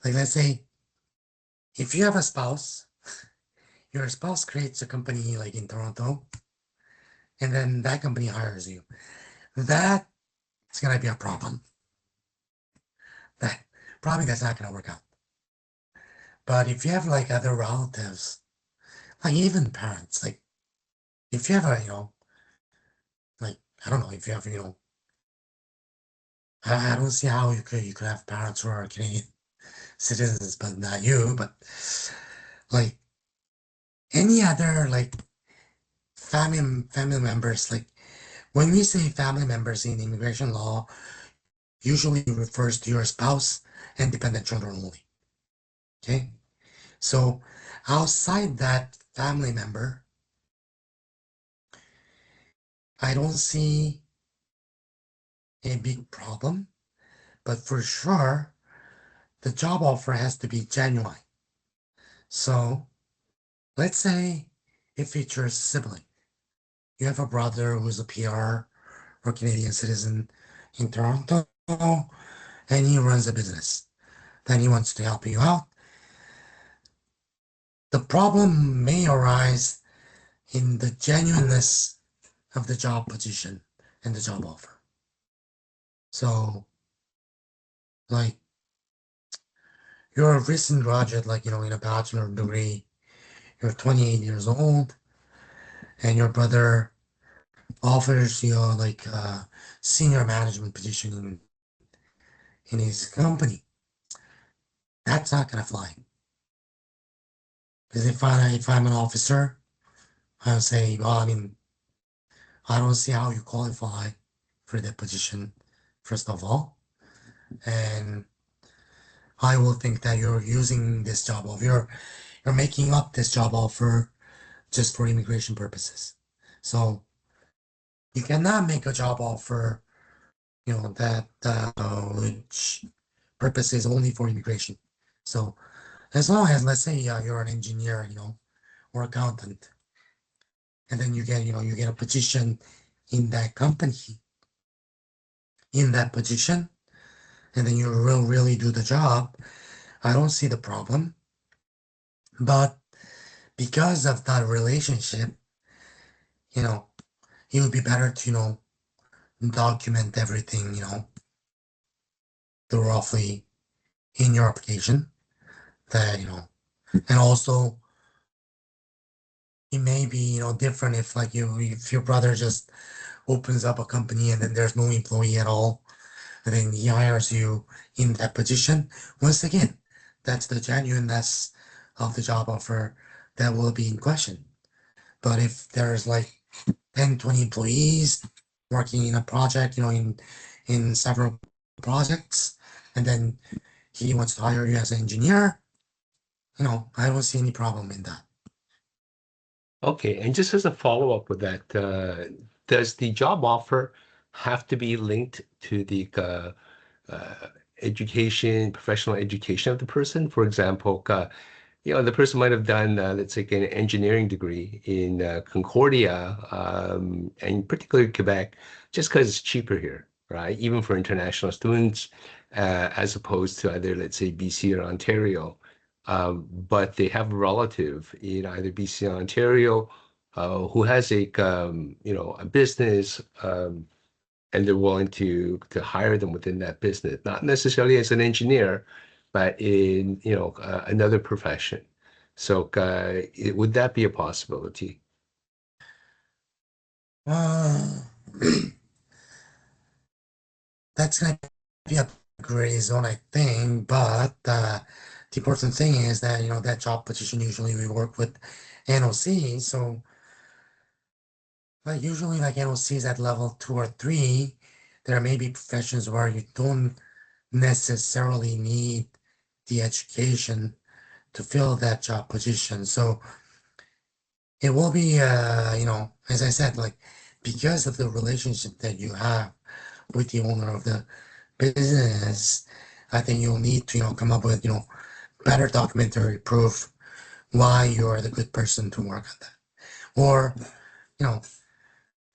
Speaker 3: Like, let's say if you have a spouse, your spouse creates a company like in Toronto, and then that company hires you. That is gonna be a problem. That probably that's not gonna work out. But if you have like other relatives, like even parents, like if you have like I don't know, if you have I don't see how you could have parents who are Canadian citizens, but not you. But like any other like family members, like when we say family members in immigration law, usually refers to your spouse and dependent children only. Okay, so outside that family member, I don't see a big problem, but for sure, the job offer has to be genuine. So let's say it features sibling. You have a brother who's a PR or Canadian citizen in Toronto, and he runs a business. Then he wants to help you out. The problem may arise in the genuineness of the job position and the job offer. So, like, you're a recent graduate, like, in a bachelor degree, you're 28 years old, and your brother offers you, like, a senior management position in his company. That's not gonna fly. Because if I'm an officer, I'll say, well, I mean, I don't see how you qualify for that position, first of all. And I will think that you're using this job offer, you're making up this job offer just for immigration purposes. So you cannot make a job offer, that which purpose is only for immigration. So as long as, let's say, you're an engineer, or accountant, and then you get a position in that company, in that position, and then you really do the job, I don't see the problem. But because of that relationship, you know, it would be better to, document everything, thoroughly in your application that, and also it may be, different if like if your brother just opens up a company and then there's no employee at all, and then he hires you in that position. Once again, that's the genuineness of the job offer that will be in question. But if there's like 10, 20 employees working in a project, in several projects, and then he wants to hire you as an engineer, I don't see any problem in that.
Speaker 1: Okay, and just as a follow-up with that, does the job offer have to be linked to the education, professional education of the person? For example, the person might have done, let's say, an engineering degree in Concordia, and particularly Quebec, just because it's cheaper here, right? Even for international students, as opposed to either, let's say, BC or Ontario. But they have a relative in either BC or Ontario who has a business, and they're willing to hire them within that business, not necessarily as an engineer, but in another profession. So would that be a possibility?
Speaker 3: Uh, that's gonna be a gray zone, I think, but the important thing is that, that job position usually we work with NOC, so like usually like NOCs at level 2 or 3, there may be professions where you don't necessarily need the education to fill that job position. So it will be, as I said, like because of the relationship that you have with the owner of the business, I think you'll need to, come up with, better documentary proof why you're the good person to work on that. Or, you know,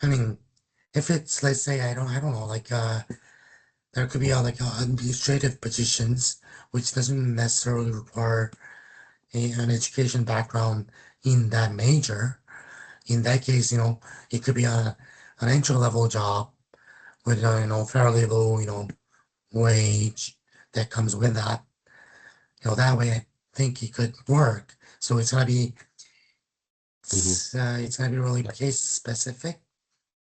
Speaker 3: I mean, if it's, let's say, I don't know, like, there could be like administrative positions, which doesn't necessarily require an education background in that major. In that case, it could be an entry level job with, fairly low, wage that comes with that. That way I think it could work. So
Speaker 1: Mhm.
Speaker 3: it's gonna be really case specific.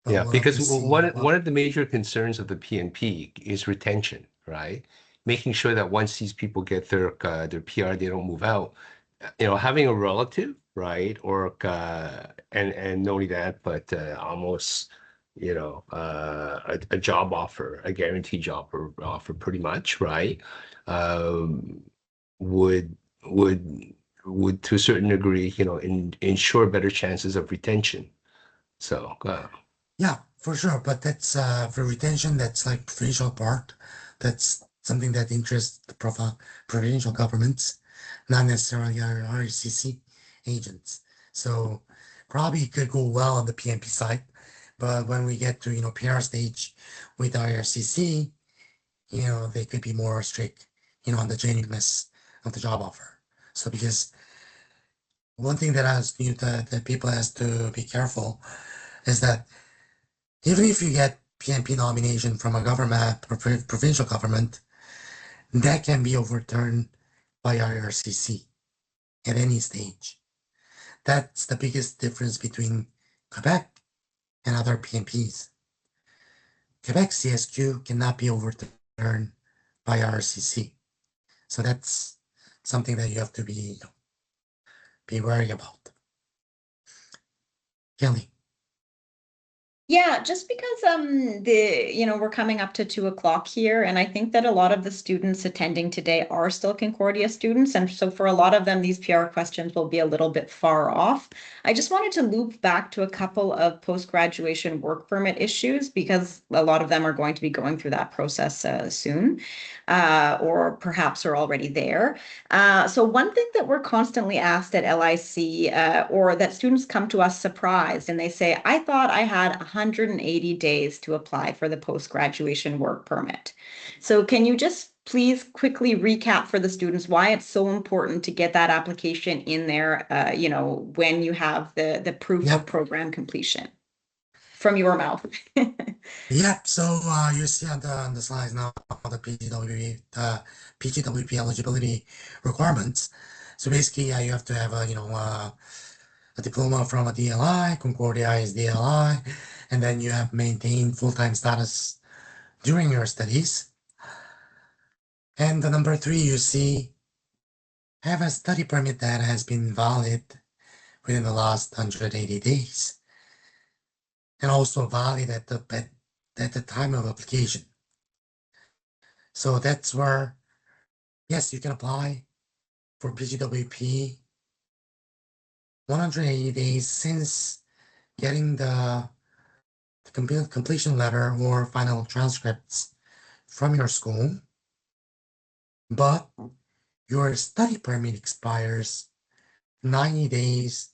Speaker 3: But
Speaker 1: Yeah,
Speaker 3: what
Speaker 1: because
Speaker 3: we see,
Speaker 1: one of the major concerns of the PNP is retention, right? Making sure that once these people get their PR, they don't move out. Having a relative, right, or and not only that, but almost a job offer, a guaranteed job offer, pretty much, right? Um, would would would to a certain degree, ensure better chances of retention. So.
Speaker 3: yeah, for sure. But that's for retention, that's like provincial part. That's something that interests the provincial governments, not necessarily our RCC agents. So probably it could go well on the PNP side. But when we get to, PR stage with IRCC, they could be more strict, on the genuineness of the job offer. So because one thing that that people has to be careful is that even if you get PNP nomination from a government, provincial government, that can be overturned by IRCC at any stage. That's the biggest difference between Quebec and other PNPs. Quebec CSQ cannot be overturned by IRCC. So that's something that you have to be wary about. Kelly.
Speaker 4: Yeah, just because we're coming up to 2 o'clock here, and I think that a lot of the students attending today are still Concordia students, and so for a lot of them, these PR questions will be a little bit far off. I just wanted to loop back to a couple of post-graduation work permit issues because a lot of them are going to be going through that process soon, or perhaps are already there. So one thing that we're constantly asked at LIC, or that students come to us surprised and they say, I thought I had 180 days to apply for the post-graduation work permit. So can you just please quickly recap for the students why it's so important to get that application in there, when you have the proof of program completion from your mouth.
Speaker 3: Yep. So you see on the slides now the PGWP eligibility requirements. So basically, you have to have a diploma from a DLI. Concordia is DLI, and then you have maintained full-time status during your studies. And the number 3, you see, have a study permit that has been valid within the last 180 days, and also valid at the time of application. So that's where, yes, you can apply for PGWP 180 days since getting the completion letter or final transcripts from your school, but your study permit expires 90 days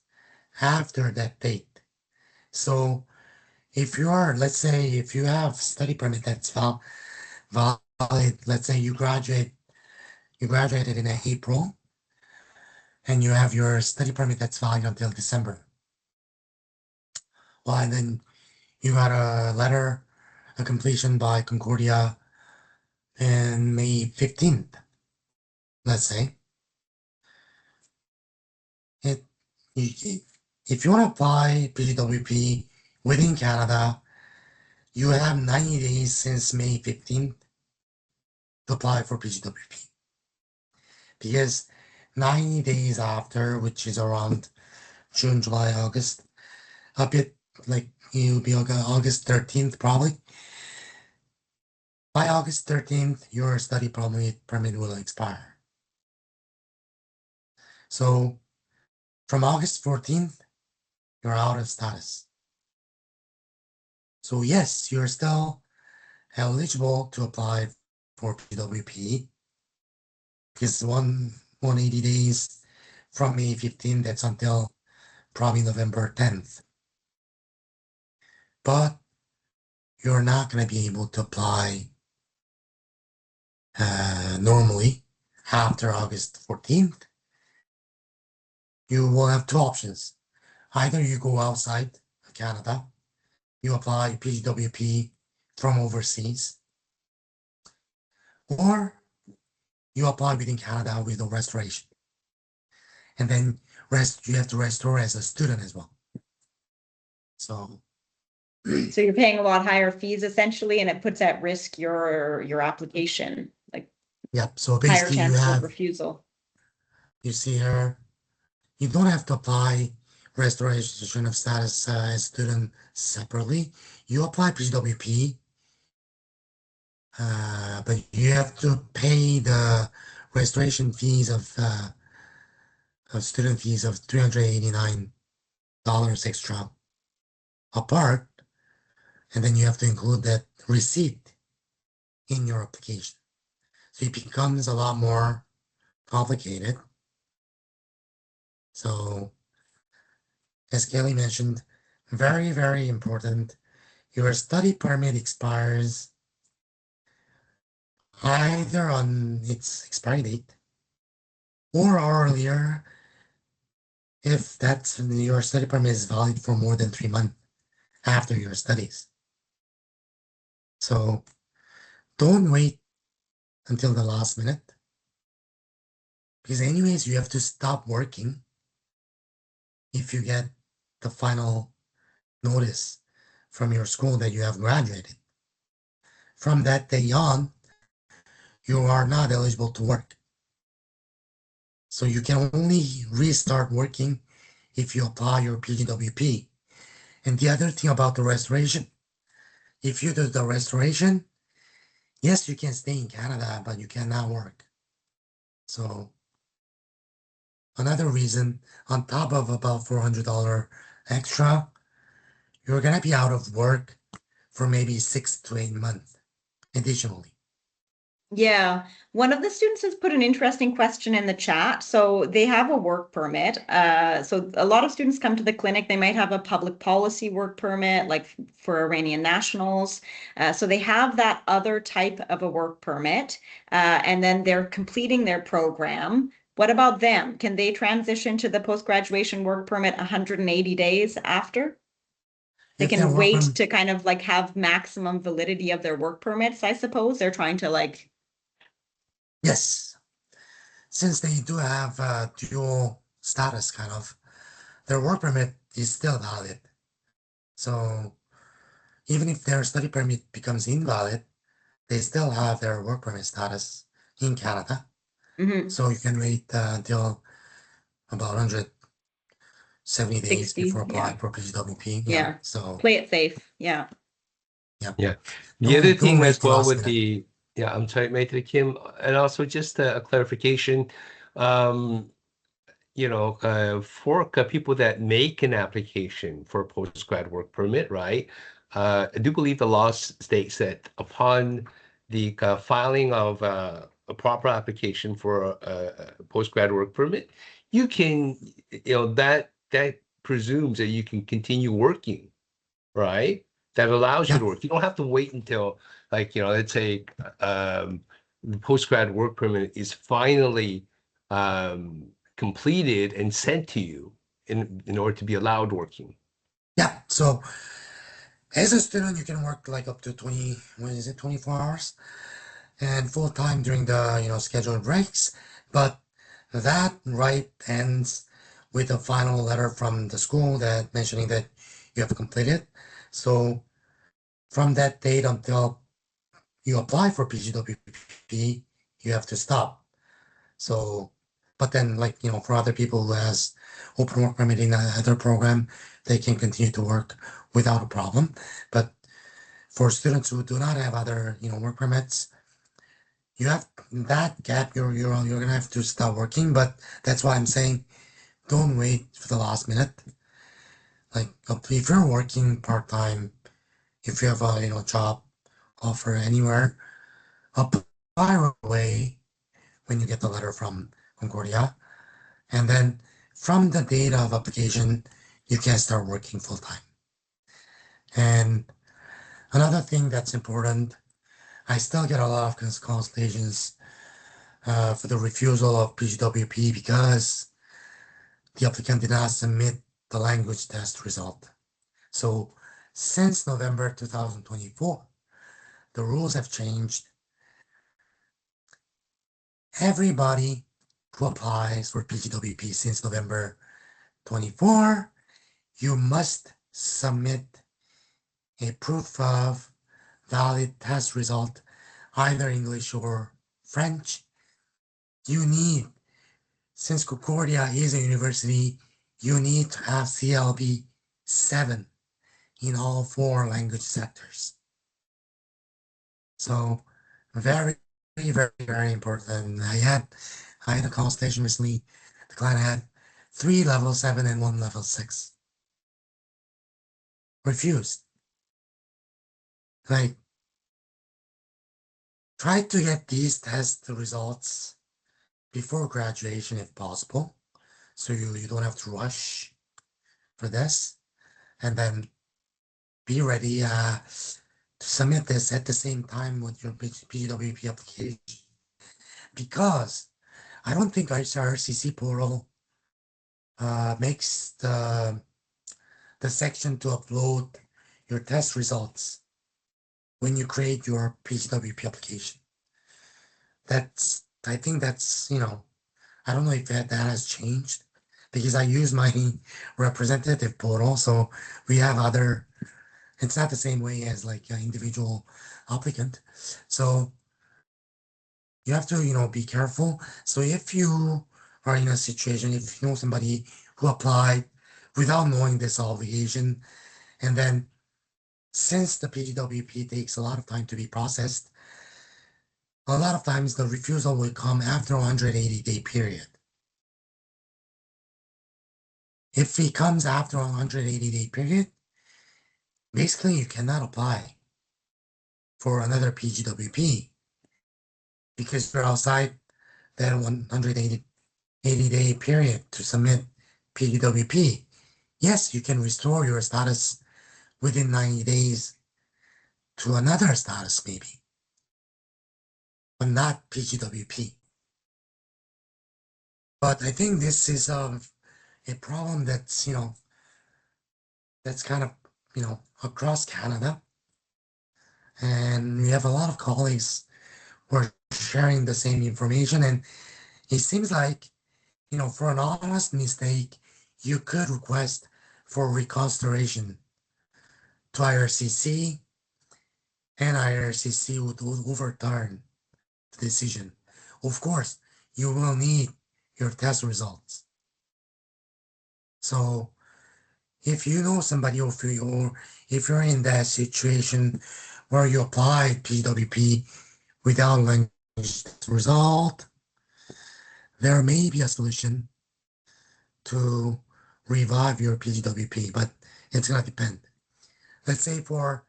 Speaker 3: after that date. So if let's say, if you have study permit that's valid, let's say you graduated in April, and you have your study permit that's valid until December. Well, and then you got a completion by Concordia in May 15th, let's say. If you want to apply PGWP within Canada, you have 90 days since May 15th to apply for PGWP. Because 90 days after, which is around June, July, August, a bit like it'll be August 13th probably. By August 13th, your study permit will expire. So from August 14th, you're out of status. So yes, you're still eligible to apply for PWP because 180 days from May 15th, that's until probably November 10th. But you're not going to be able to apply normally after August 14th. You will have 2 options. Either you go outside of Canada, you apply PGWP from overseas, or you apply within Canada with a restoration. And then you have to restore as a student as well. So
Speaker 4: So you're paying a lot higher fees essentially, and it puts at risk your application, like
Speaker 3: yep. So
Speaker 4: higher
Speaker 3: basically you
Speaker 4: chances of
Speaker 3: have,
Speaker 4: refusal.
Speaker 3: you see here, you don't have to apply restoration of status as student separately. You apply PGWP, but you have to pay the restoration fees of student fees of $389 extra apart, and then you have to include that receipt in your application. So it becomes a lot more complicated. So as Kelly mentioned, very, very important, your study permit expires either on its expiry date or earlier if your study permit is valid for more than 3 months after your studies. So don't wait until the last minute, because anyways you have to stop working if you get the final notice from your school that you have graduated. From that day on, you are not eligible to work. So you can only restart working if you apply your PGWP. And the other thing about the restoration, if you do the restoration, yes, you can stay in Canada, but you cannot work. So another reason, on top of about $400 extra, you're going to be out of work for maybe 6 to 8 months additionally.
Speaker 4: Yeah, one of the students has put an interesting question in the chat. So they have a work permit. So a lot of students come to the clinic. They might have a public policy work permit, like for Iranian nationals. So they have that other type of a work permit, and then they're completing their program. What about them? Can they transition to the post-graduation work permit 180 days after? They
Speaker 3: If their
Speaker 4: can
Speaker 3: work
Speaker 4: wait
Speaker 3: permit,
Speaker 4: to kind of like have maximum validity of their work permits, I suppose. They're trying to like.
Speaker 3: yes, since they do have dual status, kind of, their work permit is still valid. So even if their study permit becomes invalid, they still have their work permit status in Canada.
Speaker 4: Mhm.
Speaker 3: So you can wait until about 170 days
Speaker 4: 60,
Speaker 3: before
Speaker 4: yeah.
Speaker 3: applying for PGWP. Yeah.
Speaker 4: Yeah.
Speaker 3: So
Speaker 4: Play it safe. Yeah.
Speaker 3: yeah,
Speaker 1: Yeah. The other
Speaker 3: don't
Speaker 1: thing
Speaker 3: wait
Speaker 1: as
Speaker 3: till
Speaker 1: well
Speaker 3: last
Speaker 1: with
Speaker 3: minute.
Speaker 1: the, yeah, I'm sorry, Maitre Kim, and also just a clarification. Um, for people that make an application for a post-grad work permit, right? I do believe the law states that upon the filing of a proper application for a post-grad work permit, you can, that presumes that you can continue working, right? That allows you
Speaker 3: Yeah,
Speaker 1: to work. You don't have to wait until, like, let's say the post-grad work permit is finally completed and sent to you in order to be allowed working.
Speaker 3: yeah. So as a student, you can work like up to 20, what is it, 24 hours and full time during the, scheduled breaks. But that right ends with a final letter from the school that mentioning that you have completed. So from that date until you apply for PGWP, you have to stop. So, but then like, for other people who has open work permit in other program, they can continue to work without a problem. But for students who do not have other, work permits, you have that gap, you're gonna have to start working. But that's why I'm saying don't wait for the last minute. Like if you're working part-time, if you have a, job offer anywhere, apply right away when you get the letter from Concordia. And then from the date of application, you can start working full time. And another thing that's important, I still get a lot of consultations for the refusal of PGWP because the applicant did not submit the language test result. So since November 2024, the rules have changed. Everybody who applies for PGWP since November 24, you must submit a proof of valid test result, either English or French. You need, since Concordia is a university, you need to have CLB 7 in all 4 language sectors. So very, very, very important. I had a consultation recently. The client had 3 level 7 and 1 level 6. Refused. Like, try to get these test results before graduation if possible. So you don't have to rush for this. And then be ready to submit this at the same time with your PGWP application. Because I don't think RCC portal makes the section to upload your test results when you create your PGWP application. I think that's, I don't know if that has changed because I use my representative portal. So we have it's not the same way as like an individual applicant. So you have to, be careful. So if you are in a situation, if you know somebody who applied without knowing this obligation, and then since the PGWP takes a lot of time to be processed, a lot of times the refusal will come after a 180-day period. If it comes after a 180-day period, basically you cannot apply for another PGWP because you're outside that 180-day period to submit PGWP. Yes, you can restore your status within 90 days to another status maybe, but not PGWP. But I think this is a problem that's, that's kind of, across Canada. And we have a lot of colleagues who are sharing the same information. And it seems like, for an honest mistake, you could request for reconsideration to IRCC, and IRCC would overturn the decision. Of course, you will need your test results. So if you know somebody, or if you're in that situation where you applied PWP without language result, there may be a solution to revive your PGWP, but it's gonna depend. Let's say for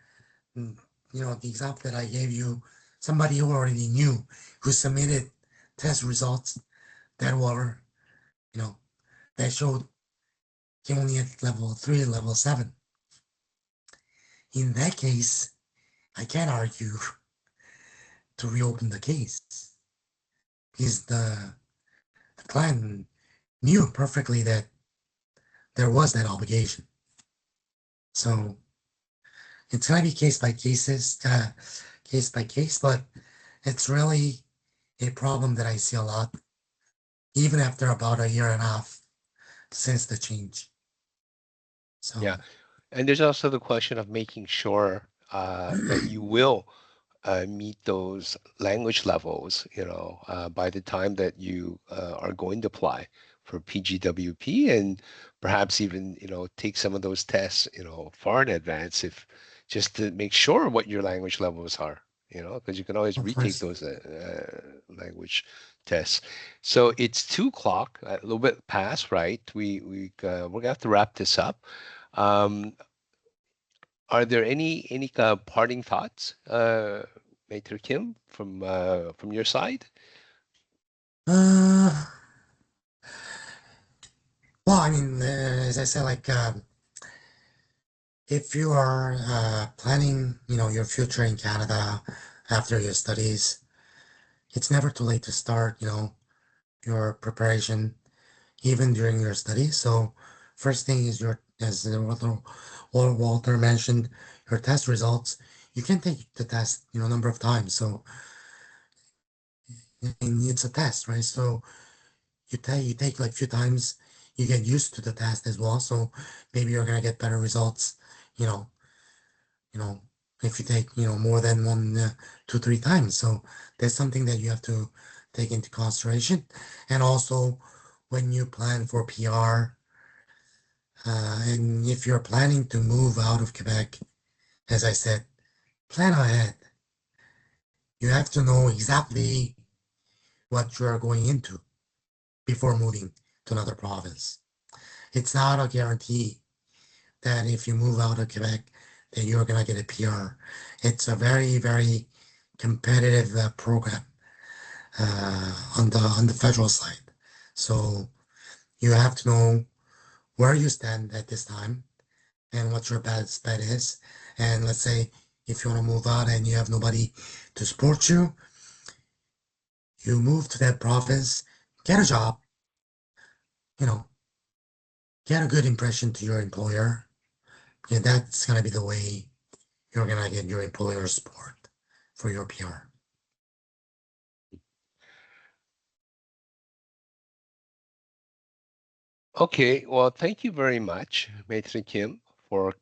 Speaker 3: the example that I gave you, somebody who already knew, who submitted test results that were, that showed he only at level 3, level 7. In that case, I can't argue to reopen the case because the client knew perfectly that there was that obligation. So it's gonna be case by case, but it's really a problem that I see a lot, even after about a year and a half since the change. So
Speaker 1: Yeah. And there's also the question of making sure that you will meet those language levels, by the time that you are going to apply for PGWP, and perhaps even, take some of those tests, far in advance, if just to make sure what your language levels are, because you can always
Speaker 3: of
Speaker 1: retake
Speaker 3: course,
Speaker 1: those language tests. So it's 2 o'clock, a little bit past, right? We're gonna have to wrap this up. Um, are there any parting thoughts, Mater Kim, from your side?
Speaker 3: uh, well, I mean, as I said, like, if you are planning, your future in Canada after your studies, it's never too late to start, your preparation even during your studies. So first thing is as Walter mentioned, your test results. You can take the test, a number of times. So and it's a test, right? So you take like a few times, you get used to the test as well. So maybe you're gonna get better results, you know, you know, if you take, more than one, 2, 3 times. So that's something that you have to take into consideration. And also when you plan for PR, and if you're planning to move out of Quebec, as I said, plan ahead. You have to know exactly what you are going into before moving to another province. It's not a guarantee that if you move out of Quebec, that you're gonna get a PR. It's a very, very competitive program on the federal side. So you have to know where you stand at this time and what your best bet is. And let's say if you want to move out and you have nobody to support you, you move to that province, get a job, you know, get a good impression to your employer. And that's gonna be the way you're gonna get your employer support for your PR.
Speaker 1: Okay, well, thank you very much, Maitre Kim, for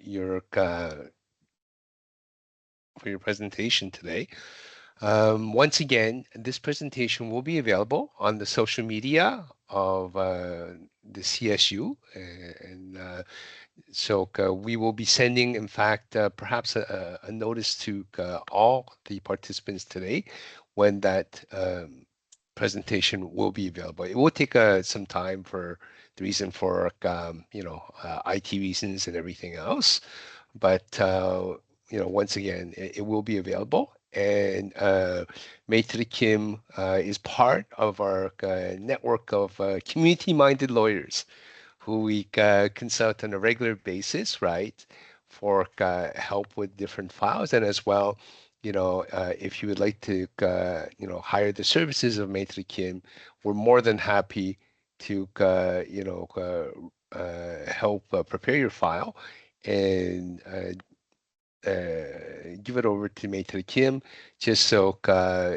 Speaker 1: your presentation today. Once again, this presentation will be available on the social media of the CSU, and so we will be sending, in fact, perhaps a notice to all the participants today when that presentation will be available. It will take some time for the reason for IT reasons and everything else, but once again, it will be available. And Maitre Kim is part of our network of community-minded lawyers who we consult on a regular basis, right, for help with different files. And as well, if you would like to, hire the services of Maitre Kim, we're more than happy to, help prepare your file and give it over to Maitre Kim, just so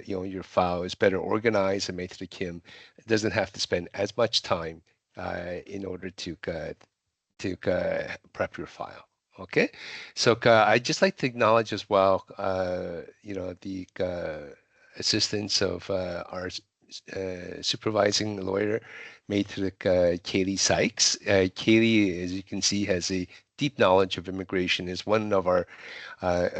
Speaker 1: your file is better organized, and Maitre Kim doesn't have to spend as much time in order to prep your file. Okay, so I'd just like to acknowledge as well, the assistance of our supervising lawyer, Maitre Kaylee Sykes. Kaylee, as you can see, has a deep knowledge of immigration, is one of our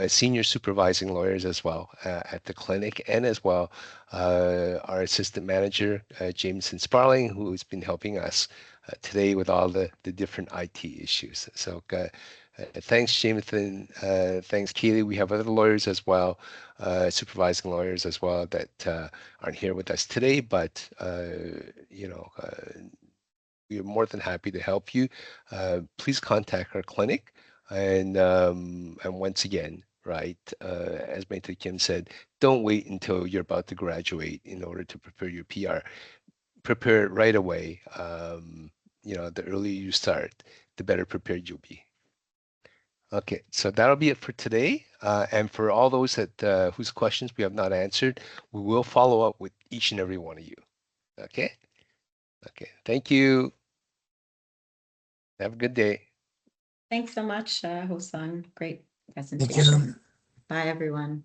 Speaker 1: senior supervising lawyers as well at the clinic, and as well our assistant manager, Jameson Sparling, who has been helping us today with all the different IT issues. So thanks, Jameson. Thanks, Keely. We have other lawyers as well, supervising lawyers as well, that aren't here with us today, but we are more than happy to help you. Please contact our clinic. And once again, right, as Maitre Kim said, don't wait until you're about to graduate in order to prepare your PR. Prepare it right away. The earlier you start, the better prepared you'll be. Okay, so that'll be it for today. And for all those that whose questions we have not answered, we will follow up with each and every one of you. Okay? Okay, thank you. Have a good day.
Speaker 4: Thanks so much, Hosang. Great
Speaker 3: Thank
Speaker 4: presentation.
Speaker 3: you.
Speaker 4: Bye, everyone.